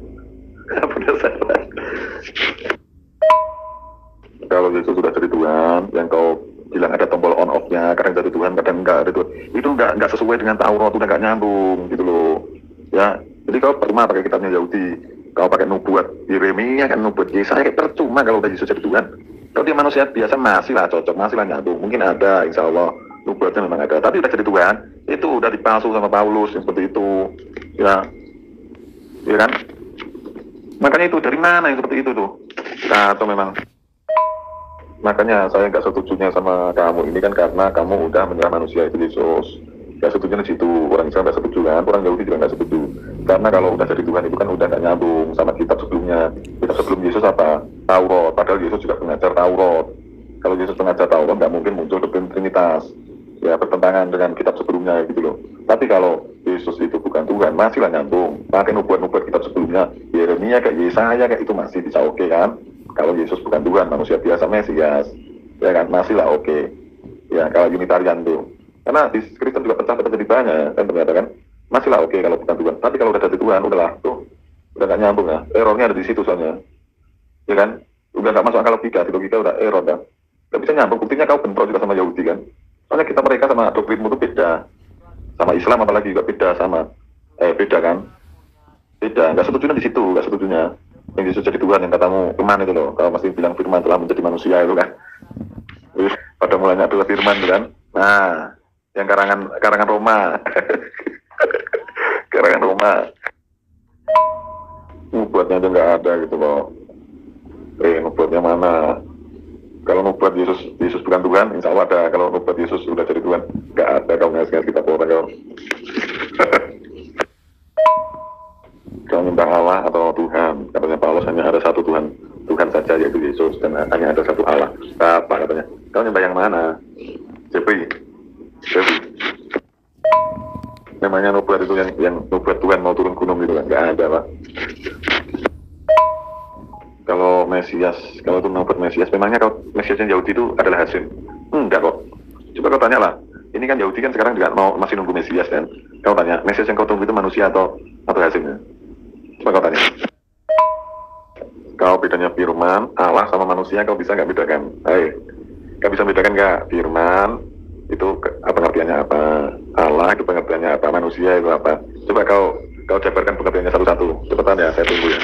Kalau Yesus sudah jadi Tuhan, yang kau bilang ada tombol on off-nya, kadang jadi Tuhan, kadang enggak ada Tuhan, itu enggak sesuai dengan Taurat, udah enggak nyambung gitu loh. Ya, jadi kau percuma pakai kitabnya Yahudi, kau pakai nubuat Yeremia kan, nubuat Yesaya kayak percuma kalau udah Yesus jadi Tuhan. Kalau dia manusia biasa masih lah cocok, masih lah nyambung. Mungkin ada, insya Allah nubuatnya memang ada. Tapi udah jadi Tuhan, itu udah dipalsu sama Paulus yang seperti itu, ya kan? Makanya itu dari mana yang seperti itu tuh? Atau memang? Makanya saya nggak setujunya sama kamu ini kan karena kamu udah menyerah manusia itu Yesus. Nggak setuju di situ. Orang Islam nggak setuju kan? Orang Yahudi juga nggak setuju. Karena kalau udah jadi Tuhan itu kan udah nggak nyambung sama kitab sebelumnya. Kitab sebelum Yesus apa? Taurat. Padahal Yesus juga pengajar Taurat. Kalau Yesus pengajar Taurat nggak mungkin muncul doktrin Trinitas. Ya bertentangan dengan kitab sebelumnya gitu loh. Tapi kalau Yesus itu bukan Tuhan, masih lah nyambung. Pakai nubuat-nubuat kitab sebelumnya, Yeremia kayak Yesaya kayak itu masih bisa oke kan? Kalau Yesus bukan Tuhan, manusia biasa Mesias, ya kan masih lah oke. Ya kalau Unitarian tuh. Karena di Kristen juga pecah-pecah jadi banyak kan ternyata kan. Masih lah oke kalau bukan Tuhan. Tapi kalau udah jadi Tuhan, udahlah tuh. Udah gak nyambung ya. Errornya ada di situ soalnya. Ya kan? Udah gak masuk akal logika. Di logika udah error kan. Gak bisa nyambung. Buktinya kau bentrok juga sama Yahudi kan. Soalnya kita mereka sama doktrinmu itu beda. Sama Islam apalagi juga beda sama. Beda kan. Beda. Gak setujunya di situ. Gak setujunya. Yang Yesus jadi Tuhan yang katamu Firman itu loh. Kau masih bilang Firman telah menjadi manusia itu kan. Pada mulanya adalah Firman itu kan. Nah. Yang karangan Roma. Karangan Roma. Nubuatnya aja nggak ada gitu loh. Nubuatnya mana? Kalau nubuat Yesus bukan Tuhan, insya Allah ada. Kalau nubuat Yesus sudah jadi Tuhan, nggak ada. Kau ngasih kita orang kau. Kau minta Allah atau Tuhan? Katanya Paulus hanya ada satu Tuhan, Tuhan saja yaitu Yesus dan hanya ada satu Allah. Apa katanya? Kau nyembah yang mana? Jeffrey. Namanya nubuat itu yang nubuat Tuhan mau turun gunung gitu kan, nggak ada Pak. Kalau Mesias, kalau itu nubuat Mesias, memangnya kalau Mesiasnya Yahudi itu adalah Hasim? Enggak kok. Coba kau tanya lah. Ini kan Yahudi kan sekarang juga masih nunggu Mesias kan. Kau tanya, Mesias yang kau tunggu itu manusia atau Hasimnya? Coba kau tanya. Kau bedanya Firman, Allah sama manusia, kau bisa nggak bedakan? Kau bisa bedakan nggak? Firman itu pengertiannya apa, Allah itu pengertiannya apa, manusia itu apa? Coba kau jabarkan pengertiannya satu-satu. Cepetan ya, saya tunggu ya.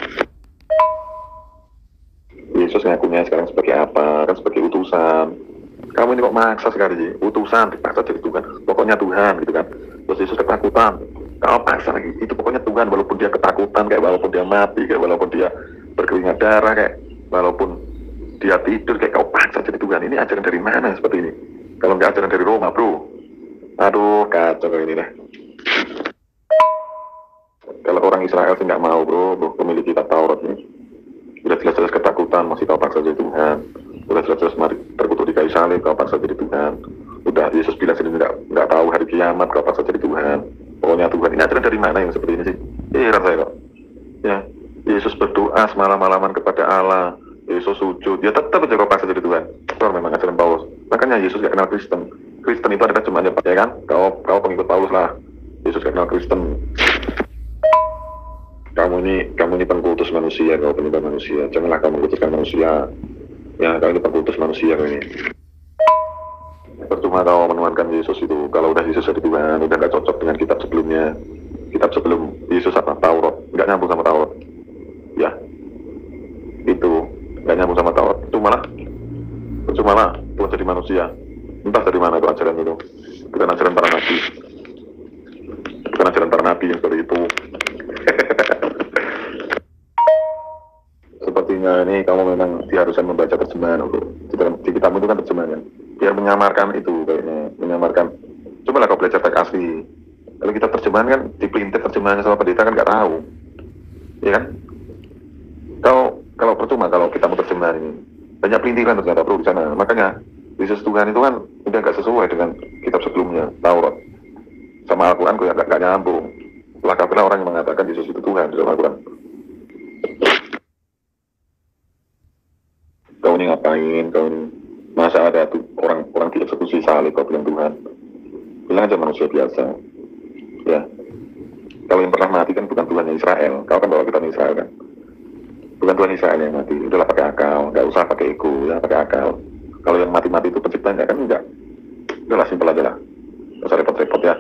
Yesus ngakunya sekarang sebagai apa? Kan sebagai utusan. Kamu ini kok maksa sekali, utusan dipaksa jadi Tuhan. Pokoknya Tuhan gitu kan. Terus Yesus ketakutan. Kau paksa lagi. Itu pokoknya Tuhan walaupun dia ketakutan, kayak walaupun dia mati, kayak walaupun dia berkeringat darah, kayak walaupun dia tidur, kayak kau paksa jadi Tuhan. Ini ajaran dari mana seperti ini? Kalau nggak ajaran dari Roma, bro. Aduh, kacau ini deh. Kalau orang Israel sih nggak mau, bro, pemilik kitab Taurat ini. Udah jelas-jelas ketakutan, masih kau paksa jadi Tuhan. Udah jelas-jelas terkutuk di kayu salib, kau paksa jadi Tuhan. Udah Yesus bilang sendiri nggak tahu hari kiamat, kau paksa jadi Tuhan. Pokoknya Tuhan. Ini ajaran dari mana yang seperti ini sih? Saya kok. Ya, Yesus berdoa semalam-malaman kepada Allah. Yesus sujud, dia tetap aja kau paksa jadi Tuhan. Itu memang ajaran Paulus. Makanya Yesus gak kenal Kristen. Kristen itu adalah jemaatnya, ya kan? Kau pengikut Paulus lah. Yesus gak kenal Kristen. Kamu ini pengkultus manusia, kau penyembah manusia. Janganlah kau mengkultuskan manusia. Ya, kau ini pengkultus manusia kau ini. Percuma kau menuhankan Yesus itu. Kalau udah Yesus jadi Tuhan, udah gak cocok dengan kitab sebelumnya. Kitab sebelum Yesus apa? Taurat. Gak nyambung sama Taurat. Ya, itu gak nyambung sama Taurat. Itu malah Tuhan jadi manusia. Entah dari mana itu ajaran itu. Bukan ajaran para nabi. Bukan ajaran para nabi yang seperti itu. Sepertinya ini kamu memang diharuskan membaca terjemahan. Di kitabmu itu kan terjemahan. Biar menyamarkan itu kayaknya. Menyamarkan. Cobalah kau belajar teks asli. Kalau kita terjemahan kan dipelintir terjemahannya sama pendeta kan nggak tahu. Iya kan? Kalau percuma kalau kita mau terjemahan ini. Banyak pelintiran ternyata bro di sana. Makanya Yesus Tuhan itu kan udah nggak sesuai dengan kitab sebelumnya, Taurat. Sama Al-Quran kok nggak nyambung. Lakaplah orang yang mengatakan Yesus itu Tuhan di dalam Al-Quran. Kau ini ngapain? Kau ini masa ada tuh orang dieksekusi salib kau bilang Tuhan? Bilang aja manusia biasa. Ya. Kalau yang pernah mati kan bukan Tuhan Israel. Kau kan bawa kita Israel kan? Bukan Tuhan Israel yang mati. Udahlah pakai akal, nggak usah pakai ego, ya pakai akal. Kalau yang mati-mati itu penciptanya kan enggak. Udahlah simpel aja lah. Nggak usah repot-repot ya.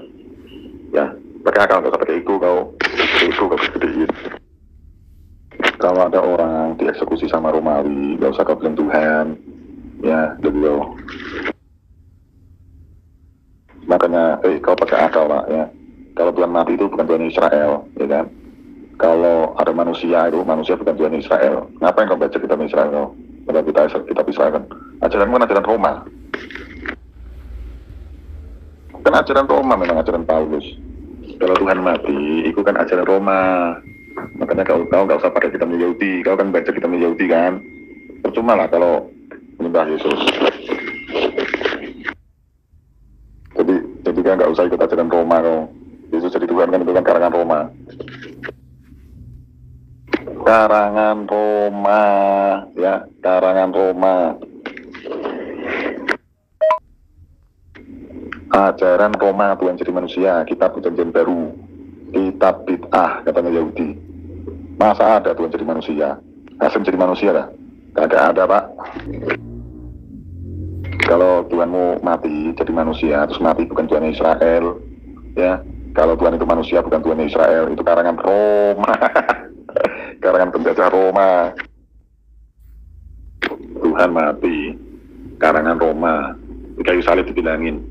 Ya, pakai akal, nggak usah pakai ego kau. Pakai ego kau gedein. Kalau ada orang dieksekusi sama Romawi, nggak usah kau bilang Tuhan. Ya, udah. Makanya, kau pakai akal lah ya. Kalau Tuhan mati itu bukan Tuhan Israel, ya kan? Kalau ada manusia itu, manusia bukan Tuhan Israel. Ngapain kau baca kitab Israel kau? Kalau kitab Israel kan ajaranmu kan ajaran Roma. Kan ajaran Roma memang ajaran Paulus. Kalau Tuhan mati, itu kan ajaran Roma. Makanya kau nggak usah pakai kitab Yahudi. Kau kan baca kitab Yahudi kan. Percuma lah kalau menyembah Yesus. Jadi kan nggak usah ikut ajaran Roma kau. Yesus jadi Tuhan kan itu kan karangan Roma. Karangan Roma, ya, karangan Roma. Ajaran Roma Tuhan jadi manusia, kitab perjanjian baru, kitab bid'ah katanya Yahudi. Masa ada Tuhan jadi manusia? Hasim jadi manusia lah? Kagak ada pak. Kalau Tuhanmu mati jadi manusia, terus mati bukan Tuhan Israel, ya. Kalau Tuhan itu manusia bukan Tuhan Israel, itu karangan Roma. Karangan penjajah Roma. Tuhan mati, karangan Roma. Di kayu salib dibilangin,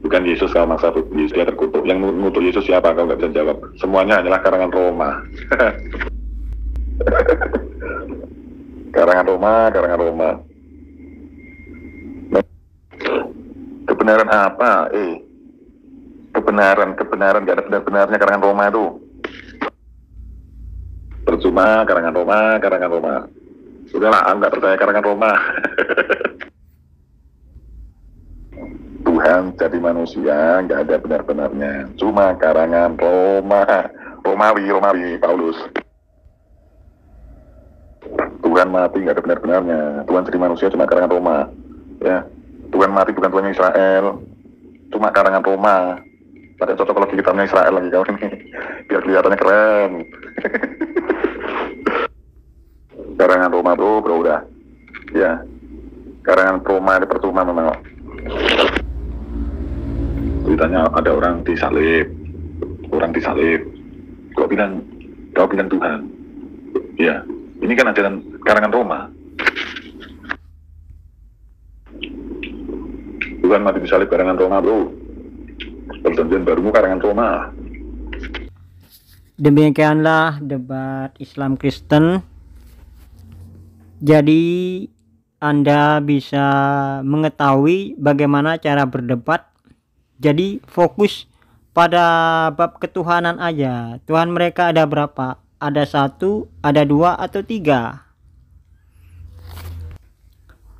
bukan Yesus kalau maksa Yesus dia terkutuk. Yang ngutuk Yesus siapa? Kau nggak bisa jawab. Semuanya hanyalah karangan Roma. Karangan Roma. Kebenaran apa? Kebenaran gak ada benar-benarnya karangan Roma itu. Percuma karangan Roma. Sudahlah, aku nggak percaya karangan Roma. Tuhan jadi manusia nggak ada benar-benarnya, cuma karangan Romawi Paulus. Tuhan mati nggak ada benar-benarnya, Tuhan jadi manusia cuma karangan Roma. Ya, Tuhan mati bukan Tuhan Israel, cuma karangan Roma. Pada cocok kalau kitabnya Israel lagi kau ini, biar kelihatannya keren. Karangan Roma bro udah. Ya, karangan Roma ini percuma memang. Ceritanya ada orang disalib. Kau bilang Tuhan. Ya, ini kan ajaran karangan Roma. Tuhan mati disalib karangan Roma bro. Perjanjian barumu karangan Roma. Demikianlah debat Islam Kristen. Jadi Anda bisa mengetahui bagaimana cara berdebat. Jadi fokus pada bab ketuhanan aja. Tuhan mereka ada berapa? Ada 1, ada 2 atau 3?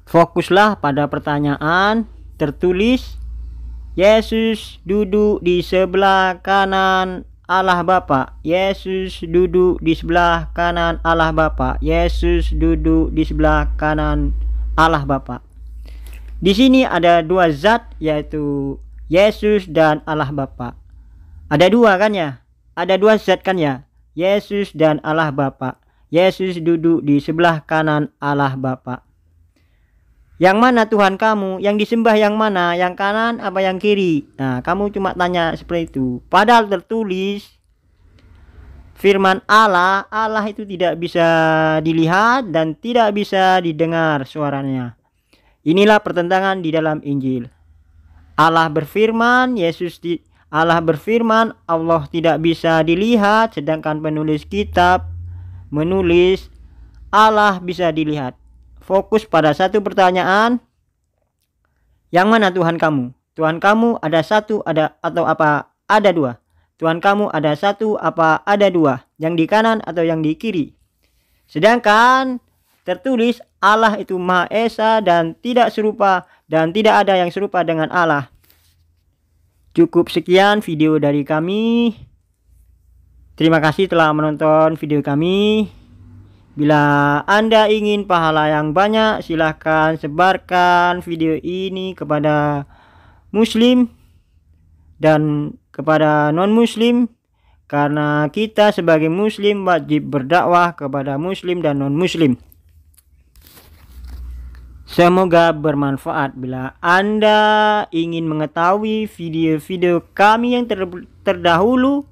Fokuslah pada pertanyaan tertulis Yesus duduk di sebelah kanan Allah Bapa. Yesus duduk di sebelah kanan Allah Bapa. Yesus duduk di sebelah kanan Allah Bapa. Di sini ada dua zat, yaitu Yesus dan Allah Bapa. Ada dua kan ya? Ada dua zat kan ya? Yesus dan Allah Bapa. Yesus duduk di sebelah kanan Allah Bapa. Yang mana Tuhan kamu? Yang disembah yang mana? Yang kanan apa yang kiri? Nah, kamu cuma tanya seperti itu. Padahal tertulis firman Allah, Allah itu tidak bisa dilihat dan tidak bisa didengar suaranya. Inilah pertentangan di dalam Injil. Allah berfirman, Allah berfirman, Allah tidak bisa dilihat, sedangkan penulis kitab menulis Allah bisa dilihat. Fokus pada satu pertanyaan. Yang mana Tuhan kamu? Tuhan kamu ada satu, atau apa? Ada dua. Tuhan kamu ada satu, apa ada dua? Yang di kanan atau yang di kiri? Sedangkan tertulis Allah itu Maha Esa dan tidak serupa, dan tidak ada yang serupa dengan Allah. Cukup sekian video dari kami. Terima kasih telah menonton video kami. Bila Anda ingin pahala yang banyak, silahkan sebarkan video ini kepada Muslim dan kepada non-Muslim, karena kita sebagai Muslim wajib berdakwah kepada Muslim dan non-Muslim. Semoga bermanfaat. Bila Anda ingin mengetahui video-video kami yang terdahulu,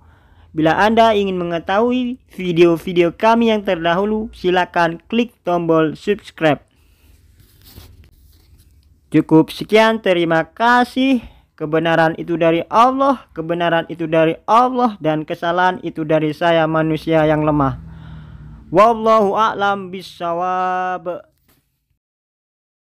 bila Anda ingin mengetahui video-video kami yang terdahulu, silakan klik tombol subscribe. Cukup sekian, terima kasih. Kebenaran itu dari Allah, kebenaran itu dari Allah, dan kesalahan itu dari saya manusia yang lemah. Wallahu a'lam bishawab.